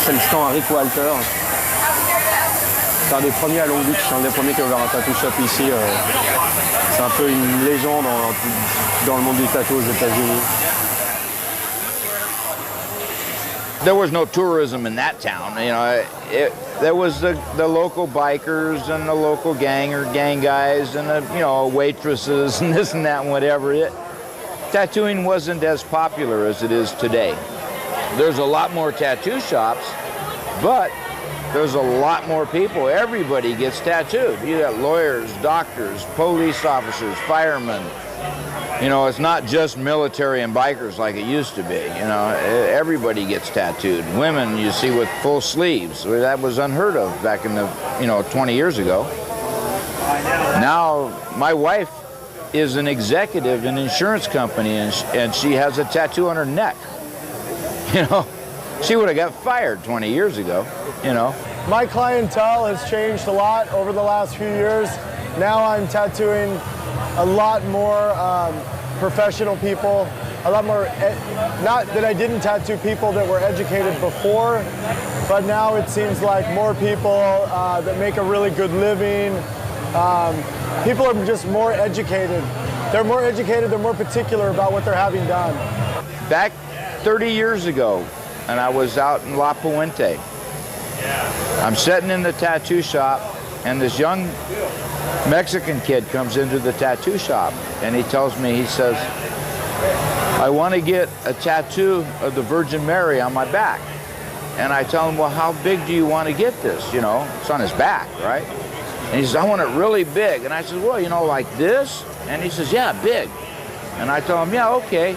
C'est le stand à Rick Walter. C'est un des premiers à Long Beach, c'est un des premiers qui a ouvert un tattoo shop ici. C'est un peu une légende dans le monde du tattoo aux États-Unis. There was no tourism in that town, you know. There was the local bikers and the local gang guys and the, you know, waitresses and this and that and whatever. Tattooing wasn't as popular as it is today. There's a lot more tattoo shops, but there's a lot more people. Everybody gets tattooed. You got lawyers, doctors, police officers, firemen. You know, it's not just military and bikers like it used to be. You know, everybody gets tattooed. Women you see with full sleeves. That was unheard of back in the, 20 years ago. Now, my wife is an executive in an insurance company and she has a tattoo on her neck. You know, she would have got fired 20 years ago, you know. My clientele has changed a lot over the last few years. Now I'm tattooing a lot more professional people, a lot more, not that I didn't tattoo people that were educated before, but now it seems like more people that make a really good living. People are just more educated. They're more educated, they're more particular about what they're having done. Back 30 years ago, and I was out in La Puente. I'm sitting in the tattoo shop, and this young Mexican kid comes into the tattoo shop, and he tells me, he says, I want to get a tattoo of the Virgin Mary on my back. And I tell him, well, how big do you want to get this? You know, it's on his back, right? And he says, I want it really big. And I said, well, you know, like this? And he says, yeah, big. And I tell him, yeah, okay.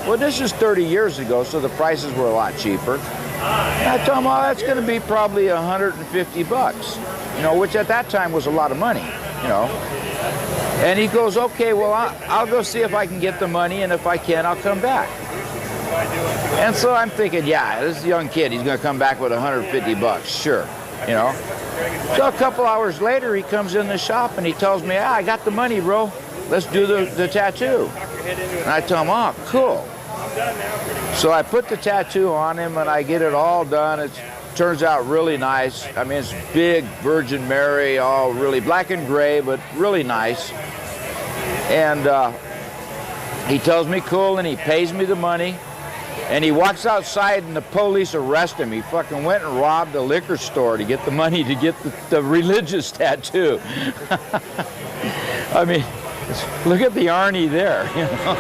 Well, this is 30 years ago, so the prices were a lot cheaper. And I told him, oh, that's going to be probably $150, you know, which at that time was a lot of money, you know. And he goes, okay, well, I'll go see if I can get the money, and if I can, I'll come back. And so I'm thinking, yeah, this young kid, he's going to come back with $150, sure, you know. So a couple hours later, he comes in the shop, and he tells me, I got the money, bro. Let's do the tattoo. And I tell him, oh, cool. So I put the tattoo on him and I get it all done. It turns out really nice. I mean, it's big Virgin Mary, all really black and gray, but really nice. And he tells me cool and he pays me the money. And he walks outside and the police arrest him. He fucking went and robbed a liquor store to get the money to get the religious tattoo. I mean, look at the Arnie there. You know?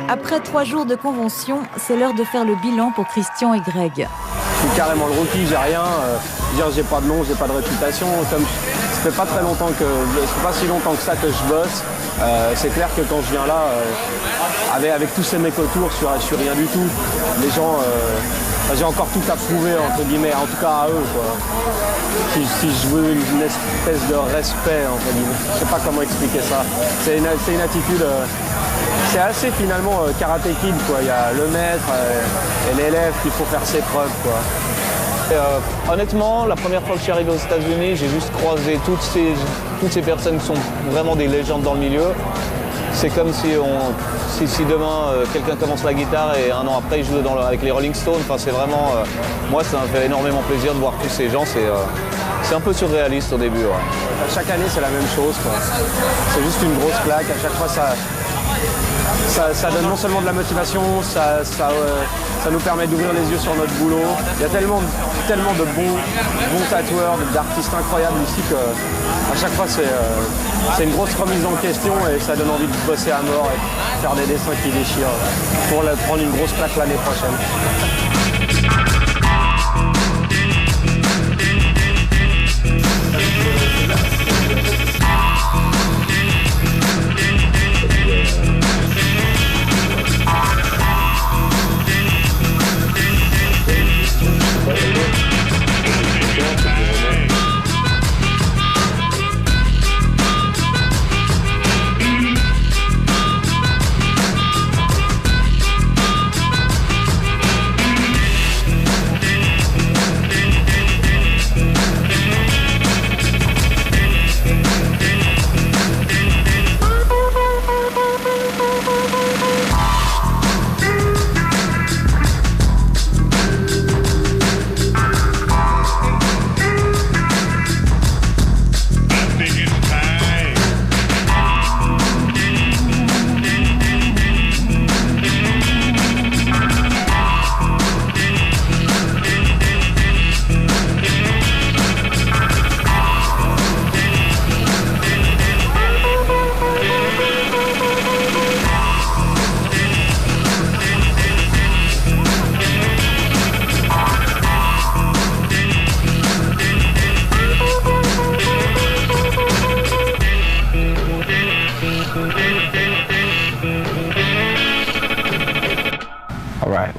Après 3 jours de convention, c'est l'heure de faire le bilan pour Christian et Greg. Je suis carrément le rookie, j'ai rien. J'ai pas de nom, j'ai pas de réputation. Comme ça fait pas très longtemps que, c'est pas si longtemps que ça que je bosse. C'est clair que quand je viens là, avec tous ces mecs autour, sur rien du tout, les gens, j'ai encore tout à prouver entre guillemets, en tout cas à eux quoi. Si je veux une espèce de respect entre guillemets, je sais pas comment expliquer ça. C'est une attitude. C'est assez finalement Karate Kid quoi. Il y a le maître et l'élève qu'il faut faire ses preuves quoi. Honnêtement, la première fois que je suis arrivé aux États-Unis, j'ai juste croisé toutes ces personnes qui sont vraiment des légendes dans le milieu. C'est comme si demain quelqu'un commence la guitare et un an après il joue avec les Rolling Stones. Enfin, c'est vraiment, moi ça me fait énormément plaisir de voir tous ces gens. C'est un peu surréaliste au début. Ouais. Chaque année c'est la même chose quoi. C'est juste une grosse claque. À chaque fois ça donne non seulement de la motivation, ça nous permet d'ouvrir les yeux sur notre boulot. Il y a tellement de bons tatoueurs, d'artistes incroyables ici qu'à chaque fois c'est une grosse remise en question et ça donne envie de bosser à mort et faire des dessins qui déchirent pour prendre une grosse claque l'année prochaine.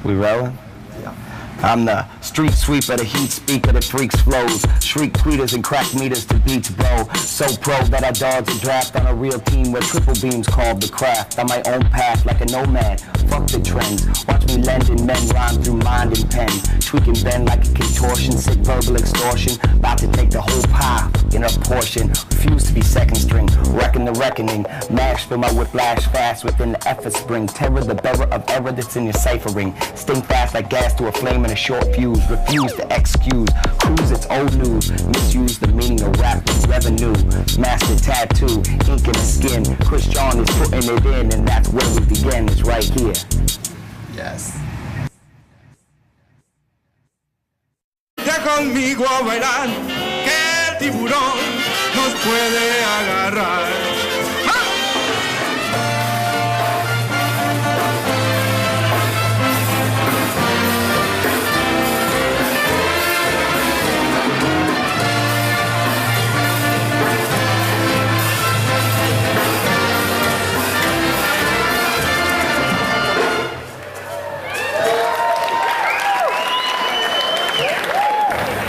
We rolling? I'm the street sweeper, the heat speaker, the freaks flows. Shriek tweeters and crack meters to beats, bro. So pro that I dodge a draft on a real team where triple beams called the craft. On my own path like a nomad, fuck the trends. Watch me lending men rhyme through mind and pen. Tweaking bend like a contortion, sick verbal extortion. About to take the whole pie in a portion. Refuse to be second string, reckon the reckoning. Mash for my whiplash fast within the effort spring. Terror the bearer of error that's in your ciphering. Sting fast like gas to a flame in a short fuse. Refuse to excuse, cruise it's old news. Misuse the meaning of rap with revenue. Master tattoo, ink in the skin. Chris John is putting it in, and that's where we begin. It's right here. Yes. conmigo a bailar, que el tiburón nos puede agarrar.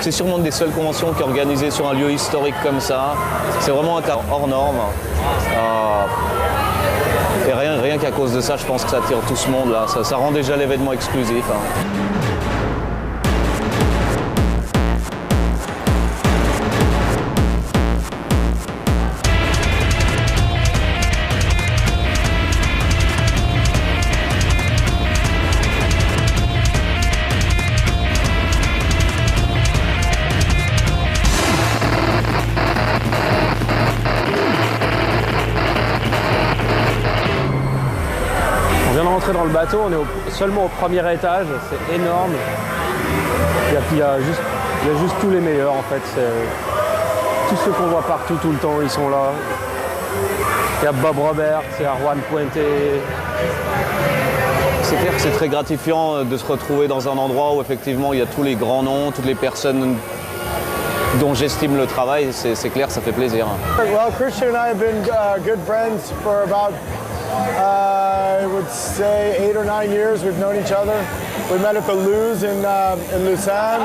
C'est sûrement une des seules conventions qui est organisée sur un lieu historique comme ça. C'est vraiment un cas hors norme. Et rien qu'à cause de ça, je pense que ça attire tout ce monde là. Ça rend déjà l'événement exclusif. Dans le bateau, on est seulement au premier étage, c'est énorme. Il y a juste tous les meilleurs en fait. Tous ceux qu'on voit partout tout le temps, ils sont là. Il y a Bob Roberts, il y a Juan Puente. C'est clair que c'est très gratifiant de se retrouver dans un endroit où effectivement il y a tous les grands noms, toutes les personnes dont j'estime le travail. C'est clair, ça fait plaisir. Well, Christian and I have been good friends for about I would say 8 or 9 years we've known each other. We met at the Luz in Lausanne.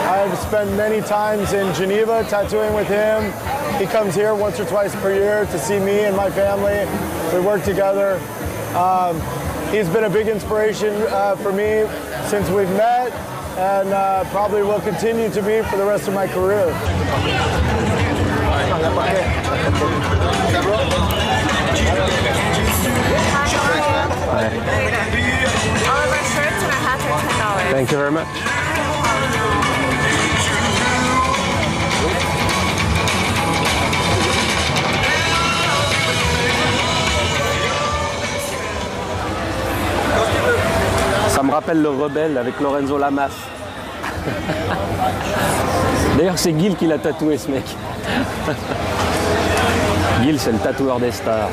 I've spent many times in Geneva tattooing with him. He comes here once or twice per year to see me and my family. We work together. He's been a big inspiration for me since we've met and probably will continue to be for the rest of my career. Thank you very much. Ça me rappelle le Rebelle avec Lorenzo Lamas. D'ailleurs, c'est Gil qui l'a tatoué, ce mec. Gil, c'est le tatoueur des stars.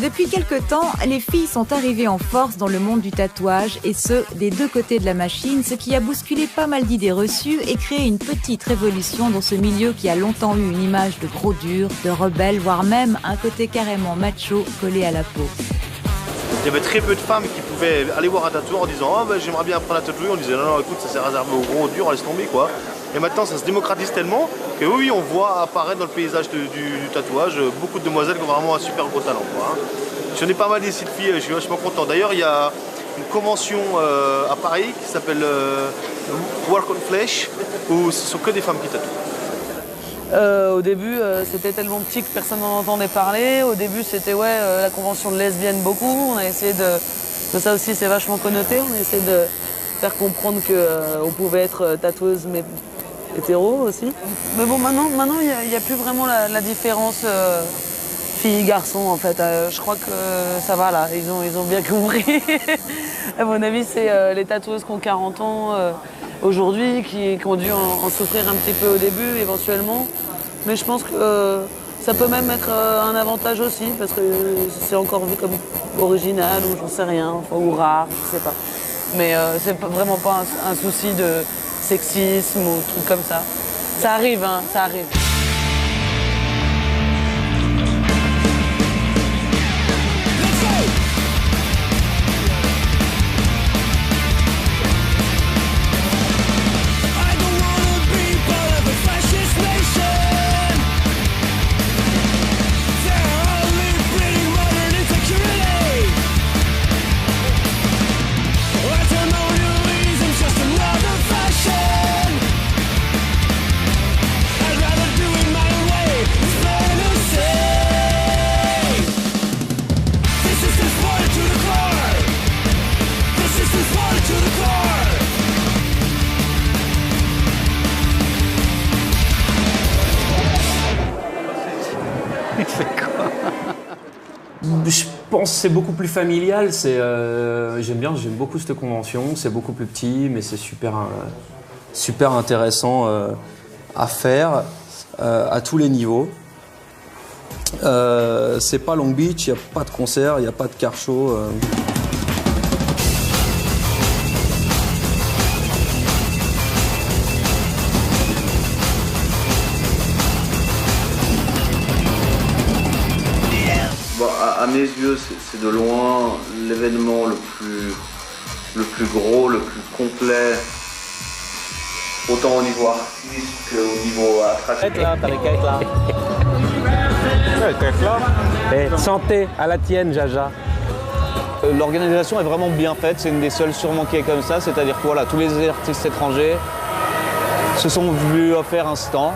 Depuis quelque temps, les filles sont arrivées en force dans le monde du tatouage, et ce, des deux côtés de la machine, ce qui a bousculé pas mal d'idées reçues et créé une petite révolution dans ce milieu qui a longtemps eu une image de gros dur, de rebelle, voire même un côté carrément macho collé à la peau. Il y avait très peu de femmes qui pouvaient aller voir un tatoueur en disant « Oh, ben, j'aimerais bien apprendre à tatouer ». On disait « Non, écoute, ça s'est réservé aux gros durs, laisse tomber quoi ». Et maintenant, ça se démocratise tellement que oui, on voit apparaître dans le paysage du tatouage beaucoup de demoiselles qui ont vraiment un super gros talent, quoi, hein. J'en ai pas mal des sites filles, je suis vachement content. D'ailleurs, il y a une convention à Paris qui s'appelle Work on Flesh, où ce sont que des femmes qui tatouent. Au début, c'était tellement petit que personne n'en entendait parler. Au début, c'était la convention de lesbiennes beaucoup. On a essayé de ça aussi, c'est vachement connoté. On a essayé de faire comprendre qu'on pouvait être tatoueuse, mais hétéro aussi. Mais bon, maintenant, il n'y a plus vraiment la différence filles-garçons en fait. Je crois que ça va là, ils ont bien compris. À mon avis, c'est les tatoueuses qui ont 40 ans aujourd'hui qui ont dû en souffrir un petit peu au début éventuellement. Mais je pense que ça peut même être un avantage aussi parce que c'est encore vu comme original ou j'en sais rien, ou rare, je sais pas. Mais c'est vraiment pas un souci de sexisme ou truc comme ça. Ça arrive, hein, ça arrive. I'd rather Je pense que c'est beaucoup plus familial. J'aime beaucoup cette convention. C'est beaucoup plus petit, mais c'est super intéressant à faire à tous les niveaux. C'est pas Long Beach, il n'y a pas de concert, il n'y a pas de car show. À mes yeux, c'est de loin l'événement le plus gros, le plus complet, autant au niveau artiste qu'au niveau attractif. Là, t'as les quêtes là. Et santé à la tienne, Jaja. L'organisation est vraiment bien faite, c'est une des seules sûrement qui est comme ça, c'est-à-dire que voilà, tous les artistes étrangers se sont vus offrir un stand,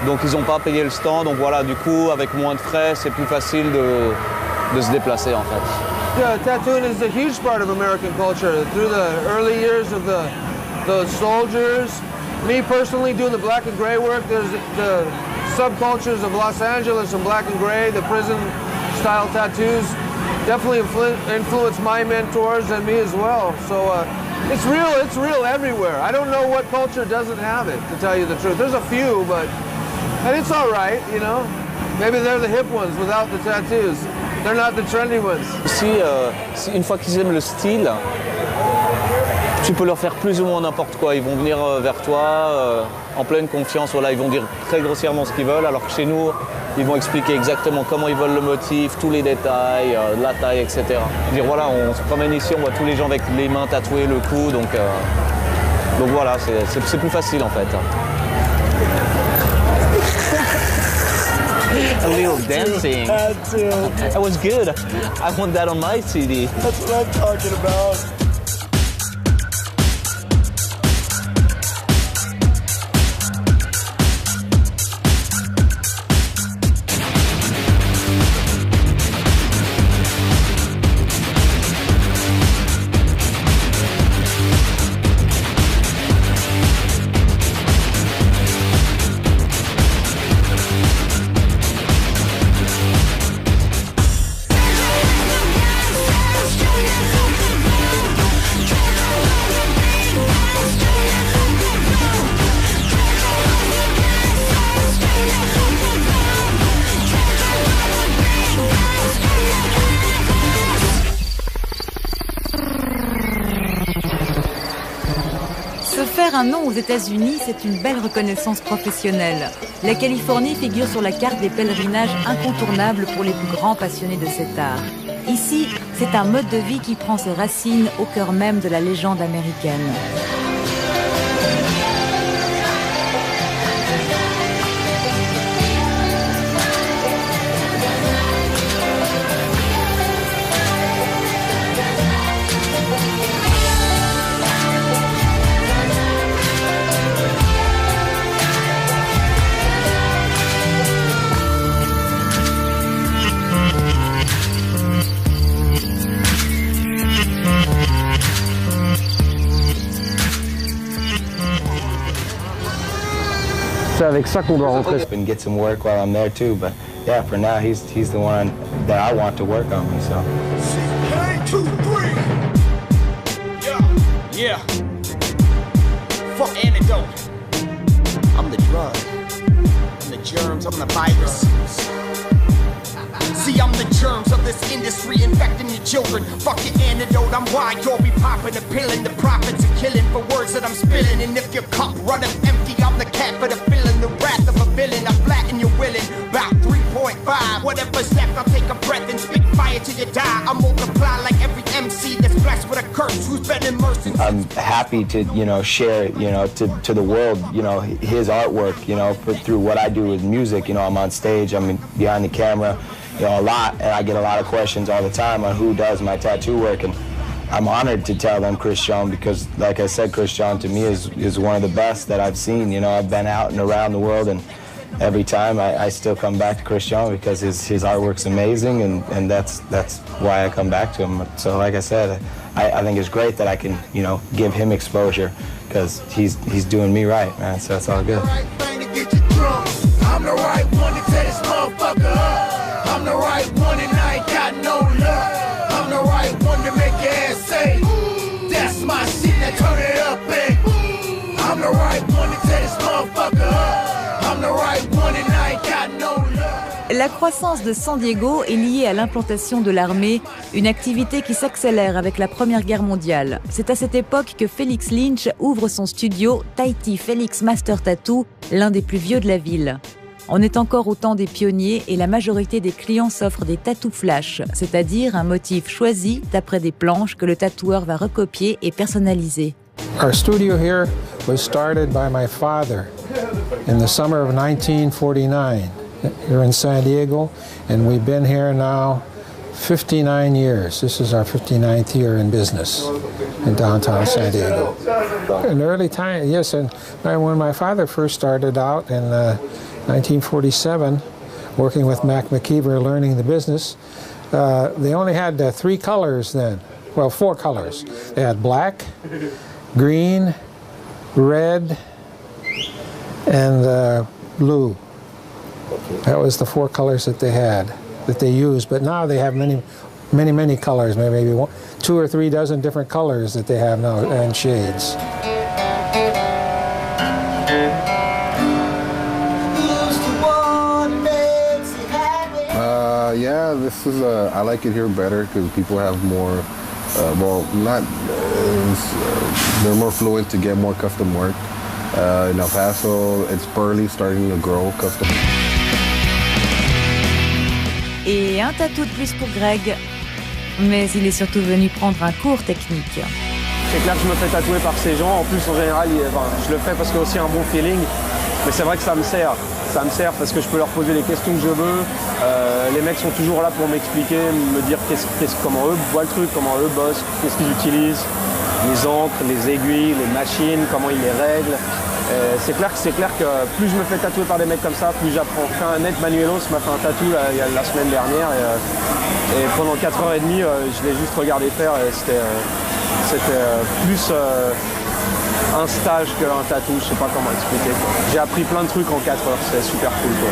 donc ils n'ont pas payé le stand, donc voilà, du coup, avec moins de frais, c'est plus facile de se déplacer en fait. Yeah, tattooing is a huge part of American culture. Through the early years of the soldiers, me personally doing the black and gray work, there's the subcultures of Los Angeles and black and gray, the prison style tattoos definitely influenced my mentors and me as well. So it's real everywhere. I don't know what culture doesn't have it, to tell you the truth. There's a few, and it's all right, you know. Maybe they're the hip ones without the tattoos. They're not the trendy ones. Si une fois qu'ils aiment le style, tu peux leur faire plus ou moins n'importe quoi. Ils vont venir vers toi en pleine confiance. Voilà, ils vont dire très grossièrement ce qu'ils veulent, alors que chez nous, ils vont expliquer exactement comment ils veulent le motif, tous les détails, la taille, etc. Dire voilà, on se promène ici, on voit tous les gens avec les mains tatouées, le cou, donc voilà, c'est plus facile en fait. A little dancing. That was good. I want that on my CD. That's what I'm talking about. Un nom aux États-Unis, c'est une belle reconnaissance professionnelle. La Californie figure sur la carte des pèlerinages incontournables pour les plus grands passionnés de cet art. Ici, c'est un mode de vie qui prend ses racines au cœur même de la légende américaine. C'est avec ça qu'on doit rentrer. And get some work while I'm there too, but yeah, for now he's the one that I want to work on me. So. 1, 2, 3. Yeah. Fuck antidote. I'm the drug. I'm the germs. I'm the virus. See, I'm the germs of this industry infecting your children. Fuck your antidote, I'm why you'll be popping a pill and the profits are killing for words that I'm spilling. And if your cup runneth empty, I'm the cat for the feeling, the wrath of a villain. I flatten your willing, about 3.5. Whatever's left, I'll take a breath and spit fire till you die. I multiply like every MC that's blessed with a curse who's been immersed in. I'm happy to, share, to the world, his artwork, through what I do with music. I'm on stage, I'm behind the camera. A lot, and I get a lot of questions all the time on who does my tattoo work, and I'm honored to tell them Chris John, because like I said, Chris John to me is one of the best that I've seen. I've been out and around the world, and every time I still come back to Chris John because his artwork's amazing, and that's why I come back to him. So like I said, I think it's great that I can give him exposure, because he's doing me right, man, so it's all good. I'm the right one to tear this motherfucker up. La croissance de San Diego est liée à l'implantation de l'armée, une activité qui s'accélère avec la Première Guerre mondiale. C'est à cette époque que Felix Lynch ouvre son studio Tahiti Felix Master Tattoo, l'un des plus vieux de la ville. On est encore au temps des pionniers et la majorité des clients s'offrent des tattoos flash, c'est-à-dire un motif choisi d'après des planches que le tatoueur va recopier et personnaliser. Our studio here was started by my father in the summer of 1949 here in San Diego, and we've been here now 59 years. This is our 59th year in business in downtown San Diego. In early time, yes, and when my father first started out in 1947, working with Mac McKeever, learning the business, they only had 3 colors then. Well, 4 colors. They had black, green, red, and blue. That was the 4 colors that they had, that they used. But now they have many colors, maybe 2 or 3 dozen different colors that they have now, and shades. Yeah, this is I like it here better because people have more, they're more fluent to get more custom work. In El Paso, it's barely starting to grow custom. Et un tatou de plus pour Greg, mais il est surtout venu prendre un cours technique. C'est clair que je me fais tatouer par ces gens. En plus, en général, je le fais parce qu'il y a aussi un bon feeling. Mais c'est vrai que ça me sert. Ça me sert parce que je peux leur poser les questions que je veux. Les mecs sont toujours là pour m'expliquer, me dire comment eux voient le truc, comment eux bossent, qu'est-ce qu'ils utilisent, les encres, les aiguilles, les machines, comment ils les règlent. C'est clair que plus je me fais tatouer par des mecs comme ça, plus j'apprends. Net Manuelos m'a fait un tatou la semaine dernière et pendant 4h30, je l'ai juste regardé faire et c'était plus un stage qu'un tatou, je sais pas comment expliquer. J'ai appris plein de trucs en 4 heures, c'est super cool quoi.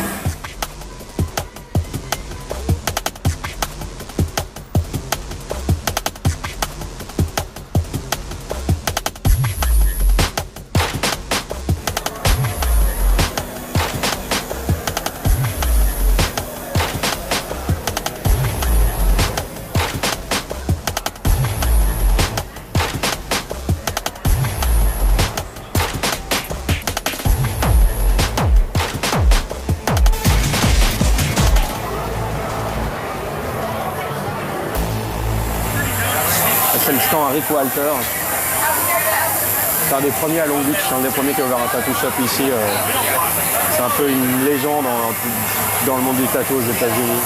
C'est le stand à Rick Walter. C'est un des premiers à Long Beach, c'est un des premiers qui a ouvert un tattoo shop ici. C'est un peu une légende dans le monde du tattoo aux États-Unis.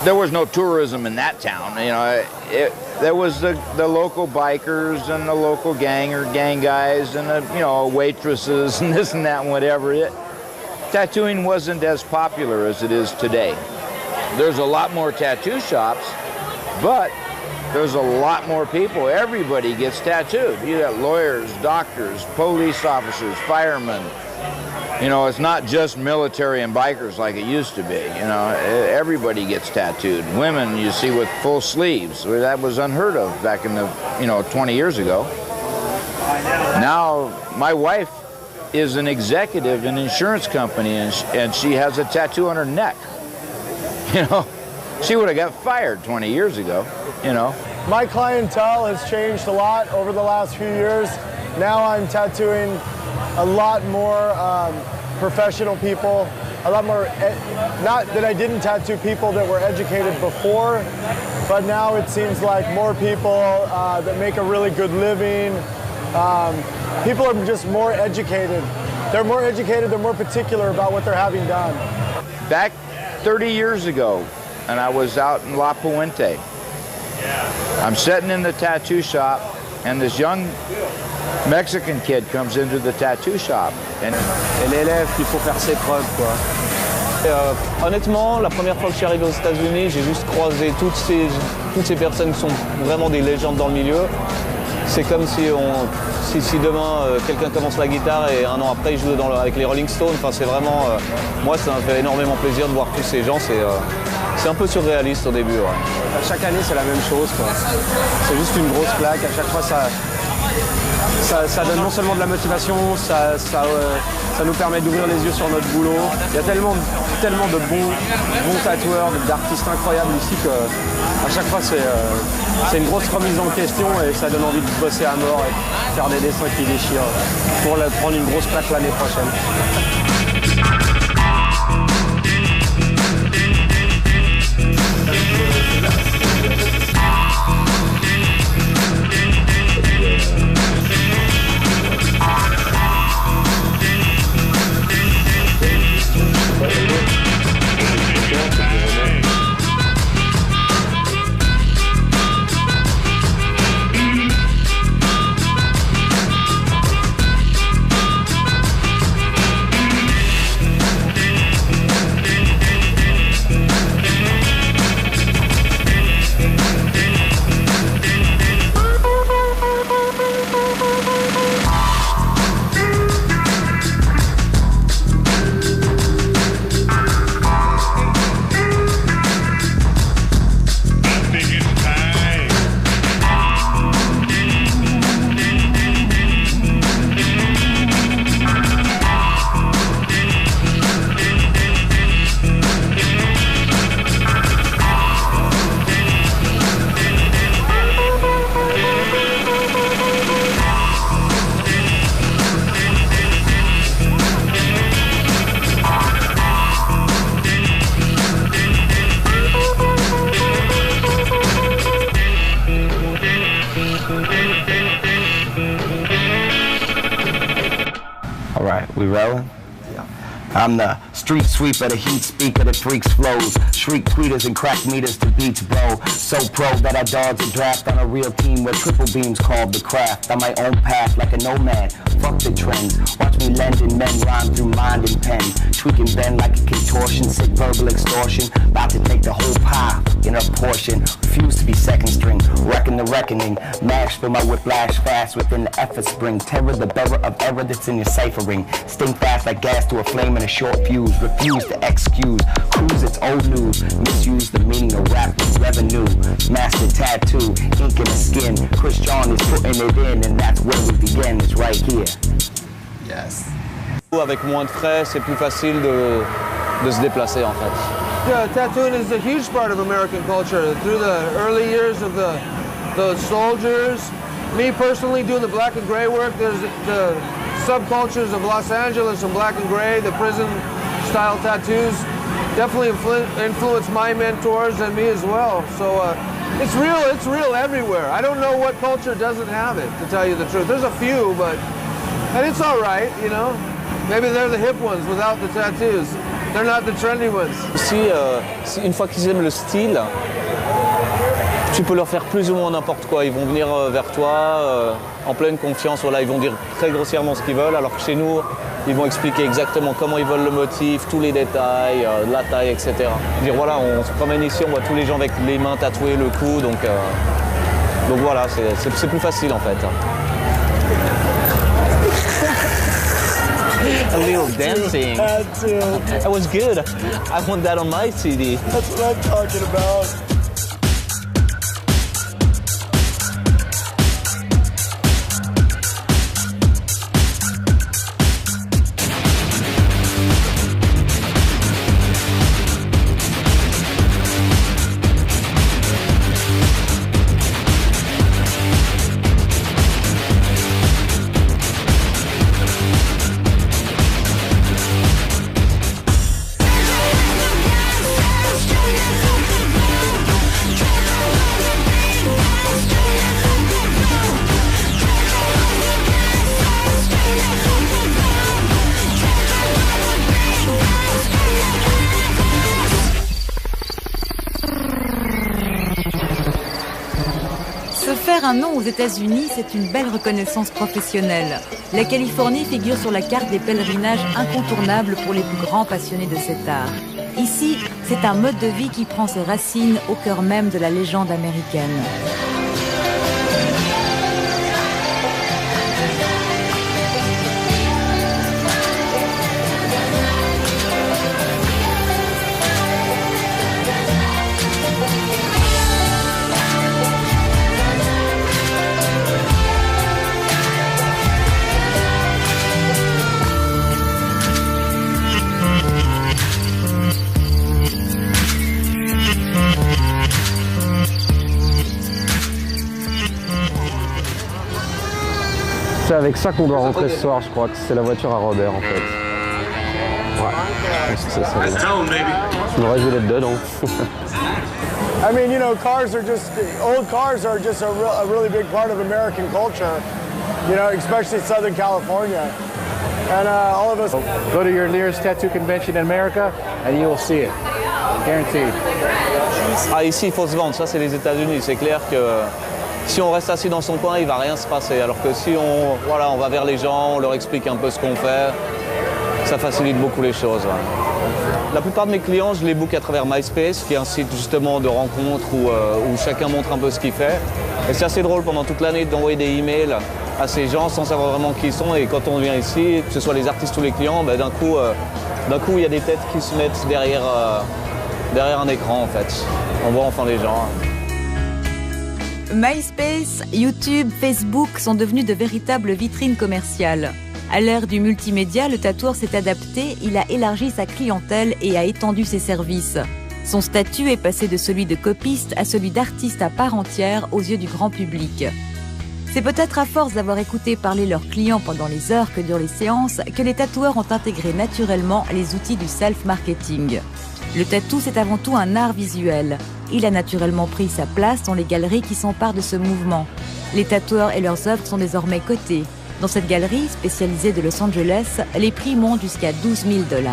There was no tourism in that town, you know. There was the local bikers and the local gang guys and the, you know, waitresses and this and that and whatever. Tattooing wasn't as popular as it is today. There's a lot more tattoo shops, but there's a lot more people. Everybody gets tattooed. You got lawyers, doctors, police officers, firemen. You know, it's not just military and bikers like it used to be. You know, everybody gets tattooed. Women you see with full sleeves. That was unheard of back in the, 20 years ago. Now, my wife is an executive in an insurance company, and she has a tattoo on her neck. You know, she would have got fired 20 years ago, you know. My clientele has changed a lot over the last few years. Now I'm tattooing a lot more professional people, a lot more, not that I didn't tattoo people that were educated before, but now it seems like more people that make a really good living. People are just more educated. They're more educated, they're more particular about what they're having done. Back 30 years ago, and I was out in La Puente. I'm sitting in the tattoo shop, and this young Mexican kid comes into the tattoo shop. Et l'élève, il faut faire ses preuves, quoi. Honnêtement, la première fois que je suis arrivé aux États-Unis, j'ai juste croisé toutes ces personnes qui sont vraiment des légendes dans le milieu. C'est comme si demain quelqu'un commence la guitare et un an après il joue avec les Rolling Stones. Enfin, c'est vraiment, moi ça me fait énormément plaisir de voir tous ces gens. C'est un peu surréaliste au début. Ouais. Chaque année c'est la même chose, quoi. C'est juste une grosse claque. À chaque fois ça donne non seulement de la motivation, ça nous permet d'ouvrir les yeux sur notre boulot. Il y a tellement de bons tatoueurs, d'artistes incroyables ici qu'à chaque fois c'est une grosse remise en question et ça donne envie de bosser à mort et de faire des dessins qui déchirent pour prendre une grosse claque l'année prochaine. All right, we rolling? Yeah. I'm the street sweeper, the heat speaker, the freaks flows, shriek tweeters and crack meters to beats, bro. So pro that I dodge a draft on a real team where triple beams called the craft. On my own path like a nomad, fuck the trends. Watch me lending men rhyme through mind and pen. Tweaking Ben like a contortion, sick verbal extortion. About to take the whole pie in a portion. Refuse to be second string, reckon the reckoning. Mash for my whiplash fast within the effort spring. Terror the bearer of error that's in your ciphering. Sting fast like gas to a flame in a short fuse. Refuse to excuse, cruise its old news. Misuse the meaning of rap revenue. Master tattoo, ink in the skin. Chris John is putting it in and that's where we begin, it's right here. Yes. Avec moins de frais, c'est plus facile de se déplacer en fait. Yeah, tattooing is a huge part of American culture. Through the early years of the soldiers, me personally doing the black and gray work, there's the subcultures of Los Angeles and black and gray, the prison style tattoos definitely influenced my mentors and me as well. So it's real everywhere. I don't know what culture doesn't have it, to tell you the truth. There's a few, and it's all right, you know. Maybe they're the hip ones without the tattoos. They're not the trendy ones. Si une fois qu'ils aiment le style, tu peux leur faire plus ou moins n'importe quoi. Ils vont venir vers toi en pleine confiance. Voilà, ils vont dire très grossièrement ce qu'ils veulent, alors que chez nous, ils vont expliquer exactement comment ils veulent le motif, tous les détails, la taille, etc. Dire voilà, on se promène ici, on voit tous les gens avec les mains tatouées, le cou, donc voilà, c'est plus facile en fait. A little dancing. That was good. I want that on my CD. That's what I'm talking about. Un nom aux États-Unis, c'est une belle reconnaissance professionnelle. La Californie figure sur la carte des pèlerinages incontournables pour les plus grands passionnés de cet art. Ici, c'est un mode de vie qui prend ses racines au cœur même de la légende américaine. C'est avec ça qu'on doit rentrer ce soir, je crois que c'est la voiture à Robert en fait. Ouais, je pense que c'est ça. Je me réjouis d'être dedans. I mean, you know, old cars are just a really big part of American culture, you know, especially Southern California. And all of us... Go to your nearest tattoo convention in America and you will see it. Guaranteed. Ah, ici, il faut se vendre. Ça, c'est les États-Unis. C'est clair que si on reste assis dans son coin, il ne va rien se passer. Alors que si on va vers les gens, on leur explique un peu ce qu'on fait, ça facilite beaucoup les choses. Ouais. La plupart de mes clients, je les book à travers MySpace, qui est un site justement de rencontres où chacun montre un peu ce qu'il fait. Et c'est assez drôle pendant toute l'année d'envoyer des emails à ces gens sans savoir vraiment qui ils sont. Et quand on vient ici, que ce soit les artistes ou les clients, ben, d'un coup, il y a des têtes qui se mettent derrière un écran en fait. On voit enfin les gens. MySpace, YouTube, Facebook sont devenus de véritables vitrines commerciales. À l'ère du multimédia, le tatoueur s'est adapté, il a élargi sa clientèle et a étendu ses services. Son statut est passé de celui de copiste à celui d'artiste à part entière aux yeux du grand public. C'est peut-être à force d'avoir écouté parler leurs clients pendant les heures que durent les séances que les tatoueurs ont intégré naturellement les outils du self-marketing. Le tatou, c'est avant tout un art visuel. Il a naturellement pris sa place dans les galeries qui s'emparent de ce mouvement. Les tatoueurs et leurs œuvres sont désormais cotés. Dans cette galerie spécialisée de Los Angeles, les prix montent jusqu'à $12 000.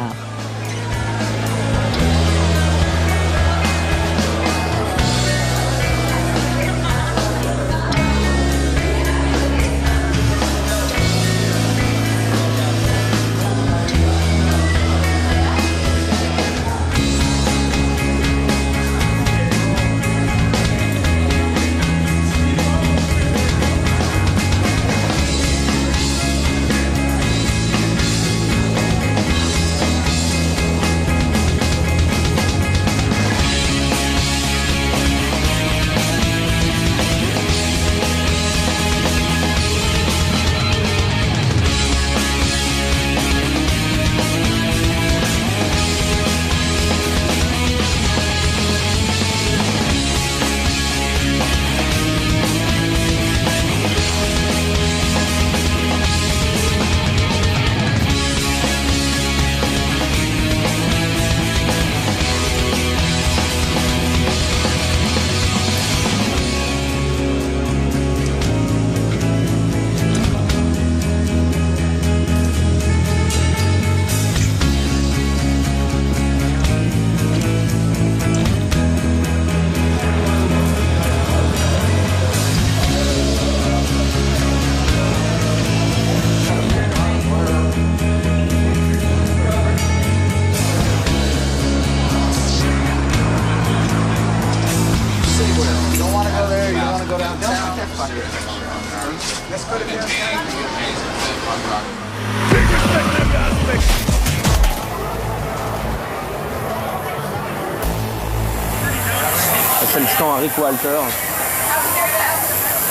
C'est le stand à Rick Walter.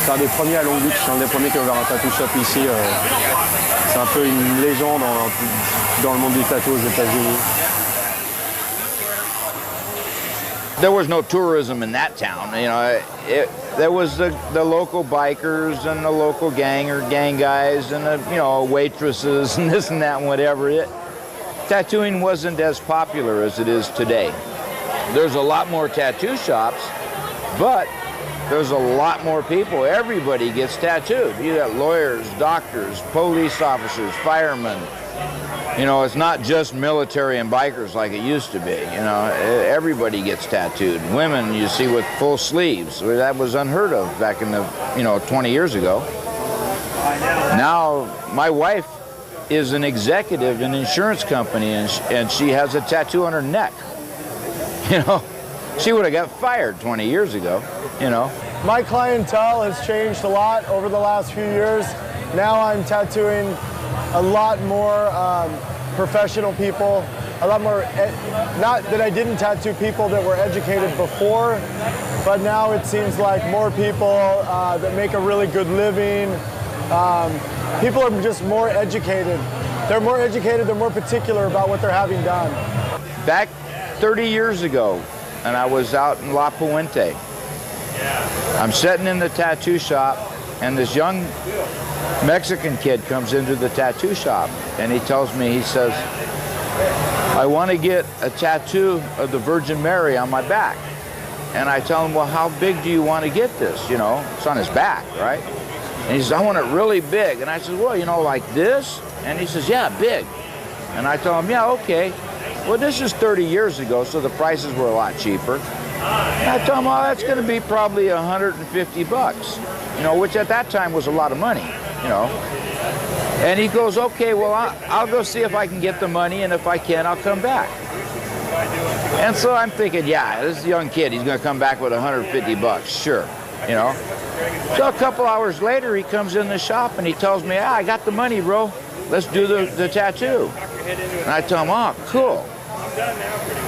C'est un des premiers à Long Beach, c'est un des premiers qui a ouvert un tattoo shop ici. C'est un peu une légende dans le monde du tattoo aux États-Unis. There was no tourism in that town, you know. There was the local bikers and the local gang guys and the, you know, waitresses and this and that and whatever. Tattooing wasn't as popular as it is today. There's a lot more tattoo shops, but there's a lot more people. Everybody gets tattooed. You got lawyers, doctors, police officers, firemen. You know, it's not just military and bikers like it used to be. You know, everybody gets tattooed. Women you see with full sleeves. That was unheard of back in the, 20 years ago. Now, my wife is an executive in an insurance company, and she has a tattoo on her neck. You know, she would have got fired 20 years ago, you know. My clientele has changed a lot over the last few years. Now I'm tattooing a lot more professional people, a lot more, not that I didn't tattoo people that were educated before, but now it seems like more people that make a really good living. People are just more educated. They're more educated, they're more particular about what they're having done. Back 30 years ago, and I was out in La Puente. I'm sitting in the tattoo shop, and this young Mexican kid comes into the tattoo shop and he tells me, he says, I want to get a tattoo of the Virgin Mary on my back. And I tell him, well, how big do you want to get this? You know, it's on his back, right? And he says, I want it really big. And I said, well, you know, like this? And he says, yeah, big. And I tell him, yeah, okay. Well, this is 30 years ago, so the prices were a lot cheaper. And I tell him, well, that's going to be probably 150 bucks, you know, which at that time was a lot of money, you know. And he goes, okay, well, I'll go see if I can get the money, and if I can, I'll come back. And so I'm thinking, yeah, this is a young kid, he's going to come back with 150 bucks, sure, you know. So a couple hours later, he comes in the shop and he tells me, I got the money, bro. Let's do the tattoo. And I tell him, oh, cool.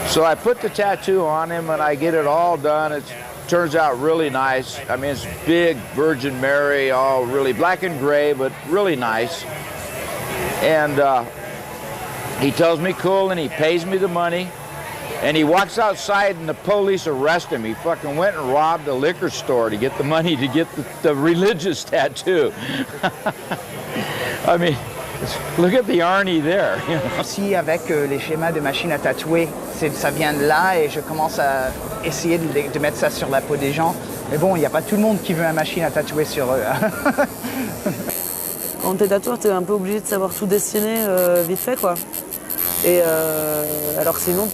So I put the tattoo on him and I get it all done. It turns out really nice. I mean, it's big Virgin Mary, all really black and gray, but really nice. And he tells me cool, and he pays me the money. And he walks outside and the police arrest him. He fucking went and robbed a liquor store to get the money to get the religious tattoo. I mean, look at the irony there. Aussi avec les schémas de machines à tatouer, ça vient de là et je commence à essayer de mettre ça sur la peau des gens. Mais bon, il n'y a pas tout le monde qui veut une machine à tatouer sur eux. Quand t'es tatoueur, t'es un peu obligé de savoir tout dessiner vite fait, quoi. Et alors que sinon,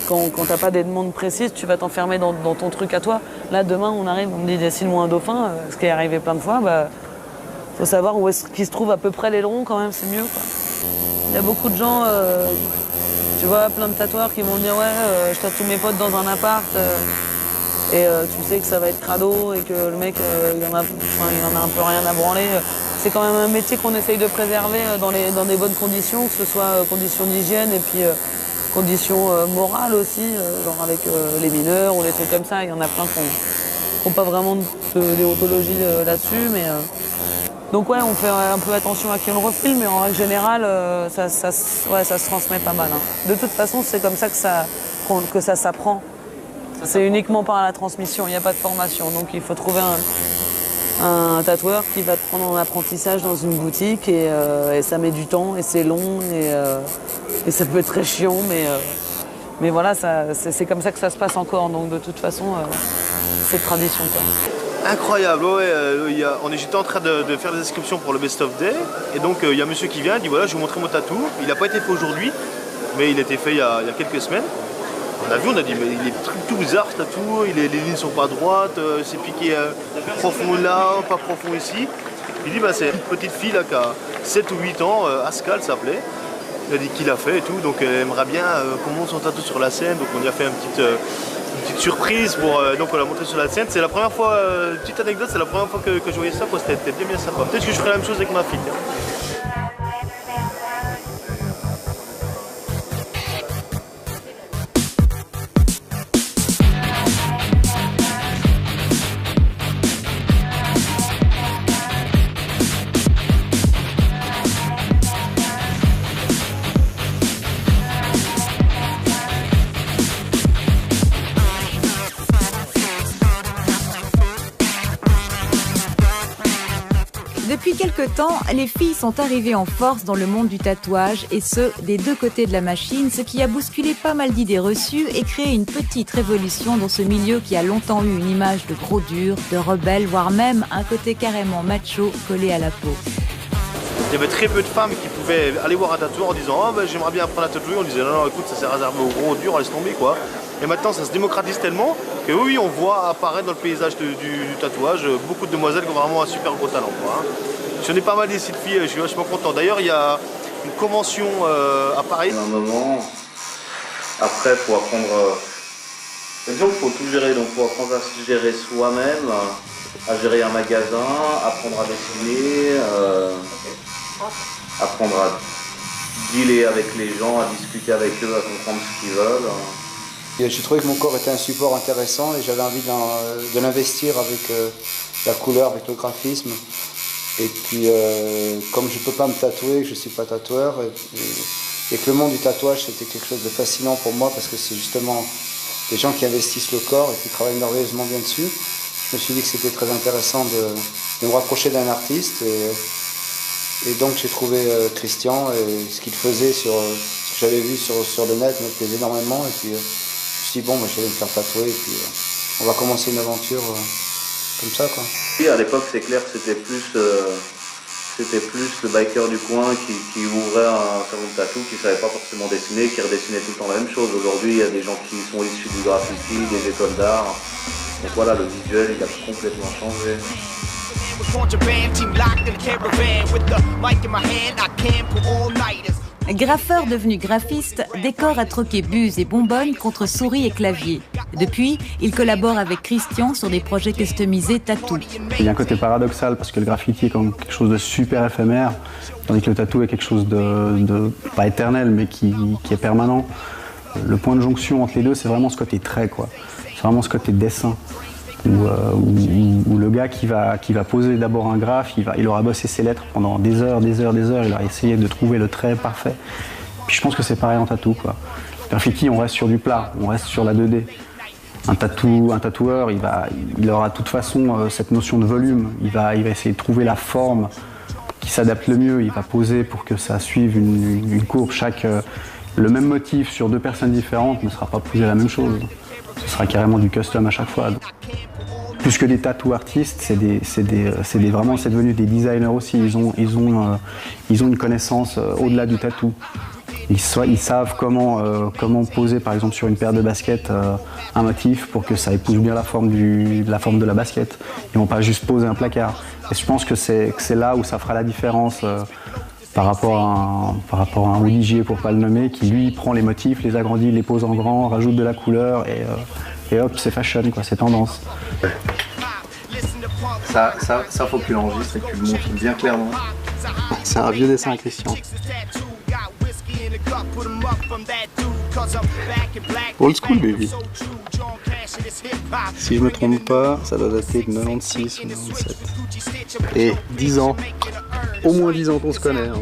quand t'as pas des demandes précises, tu vas t'enfermer dans ton truc à toi. Là, demain, on arrive, on me dit dessine-moi un dauphin, ce qui est arrivé plein de fois, bah, faut savoir où est-ce qu'il se trouve à peu près l'aileron quand même, c'est mieux, quoi. Il y a beaucoup de gens, tu vois, plein de tatoueurs qui vont dire ouais, je tatoue mes potes dans un appart et tu sais que ça va être crado et que le mec, il en a un peu rien à branler. C'est quand même un métier qu'on essaye de préserver dans des bonnes conditions, que ce soit conditions d'hygiène et puis conditions morales aussi, genre avec les mineurs ou des trucs comme ça. Il y en a plein qui n'ont pas vraiment de déontologie là-dessus. Mais, donc ouais, on fait un peu attention à qui on le refile, mais en règle générale, ça se transmet pas mal. Hein. De toute façon, c'est comme ça que ça s'apprend. C'est uniquement par la transmission, il n'y a pas de formation. Donc il faut trouver un tatoueur qui va te prendre en apprentissage dans une boutique et ça met du temps et c'est long et ça peut être très chiant, mais voilà, c'est comme ça que ça se passe encore. Donc de toute façon, c'est tradition, quoi. Incroyable, ouais, j'étais en train de faire des inscriptions pour le Best of Day et donc il y a un monsieur qui vient, il dit voilà, je vais vous montrer mon tatou. Il n'a pas été fait aujourd'hui, mais il a été fait il y a quelques semaines. On a vu, on a dit mais il est tout bizarre ce tatou, les lignes sont pas droites, c'est piqué profond là, pas profond ici. Il dit bah c'est une petite fille là qui a 7 ou 8 ans, Ascal s'appelait. Il a dit qu'il a fait et tout, donc elle aimerait bien qu'on monte son tatou sur la scène, donc on y a fait une petite surprise pour donc on l'a montré sur la scène. C'est la première fois, petite anecdote, c'est la première fois que je voyais ça, c'était bien sympa. Peut-être que je ferai la même chose avec ma fille. Depuis quelque temps, les filles sont arrivées en force dans le monde du tatouage, et ce, des deux côtés de la machine, ce qui a bousculé pas mal d'idées reçues et créé une petite révolution dans ce milieu qui a longtemps eu une image de gros dur, de rebelle, voire même un côté carrément macho collé à la peau. Il y avait très peu de femmes qui pouvaient aller voir un tatoueur en disant oh, ben, j'aimerais bien apprendre à tatouer. On disait non, écoute, ça s'est réservé aux gros durs, laisse tomber quoi. Et maintenant ça se démocratise tellement que oui, on voit apparaître dans le paysage du tatouage beaucoup de demoiselles qui ont vraiment un super gros talent, quoi, hein. J'en ai pas mal des sites filles, je suis vachement content. D'ailleurs, il y a une convention à Paris. À un moment, après, il faut apprendre. Disons qu'il faut tout gérer, donc il faut apprendre à se gérer soi-même, à gérer un magasin, apprendre à dessiner, apprendre à dealer avec les gens, à discuter avec eux, à comprendre ce qu'ils veulent. J'ai trouvé que mon corps était un support intéressant et j'avais envie de l'investir avec la couleur, avec le graphisme. Et puis, comme je ne peux pas me tatouer, je ne suis pas tatoueur, et que le monde du tatouage, c'était quelque chose de fascinant pour moi parce que c'est justement des gens qui investissent le corps et qui travaillent merveilleusement bien dessus. Je me suis dit que c'était très intéressant de me rapprocher d'un artiste Et donc j'ai trouvé Christian et ce qu'il faisait ce que j'avais vu sur le net me plaisait énormément. Et puis je me suis dit bon, je vais me faire tatouer et puis on va commencer une aventure comme ça quoi. Oui, à l'époque c'est clair, c'était plus le biker du coin qui ouvrait un salon de tatou, qui savait pas forcément dessiner, qui redessinait tout le temps la même chose. Aujourd'hui il y a des gens qui sont issus du graffiti, des écoles d'art. Donc voilà, le visuel il a complètement changé. Graffeur devenu graphiste, Décor a troqué buse et bonbonne contre souris et clavier. Depuis, il collabore avec Christian sur des projets customisés tatou. Il y a un côté paradoxal parce que le graffiti est comme quelque chose de super éphémère, tandis que le tatou est quelque chose de pas éternel mais qui est permanent. Le point de jonction entre les deux, c'est vraiment ce côté trait, quoi. C'est vraiment ce côté dessin. Où le gars qui va poser d'abord un graphe, il aura bossé ses lettres pendant des heures, il aura essayé de trouver le trait parfait. Puis je pense que c'est pareil en tatou, quoi. Le graffiti, on reste sur du plat, on reste sur la 2D. Un tatoueur, il aura de toute façon cette notion de volume, il va essayer de trouver la forme qui s'adapte le mieux, il va poser pour que ça suive une courbe. Le même motif sur deux personnes différentes ne sera pas posé la même chose. Ce sera carrément du custom à chaque fois. Plus que des tattoo artistes, c'est devenu des designers aussi. Ils ont une connaissance au-delà du tatou. Ils savent comment poser par exemple sur une paire de baskets un motif pour que ça épouse bien la forme de la basket. Ils vont pas juste poser un placard. Et je pense que c'est là où ça fera la différence par rapport à un Olivier, pour pas le nommer, qui lui prend les motifs, les agrandit, les pose en grand, rajoute de la couleur et hop, c'est fashion, quoi, c'est tendance. Ça faut que tu l'enregistres et que tu le montres bien clairement. C'est un vieux dessin, Christian. Old school, baby. Si je me trompe pas, ça doit dater de 96 ou 97. Et 10 ans. Au moins 10 ans qu'on se connaît. Hein.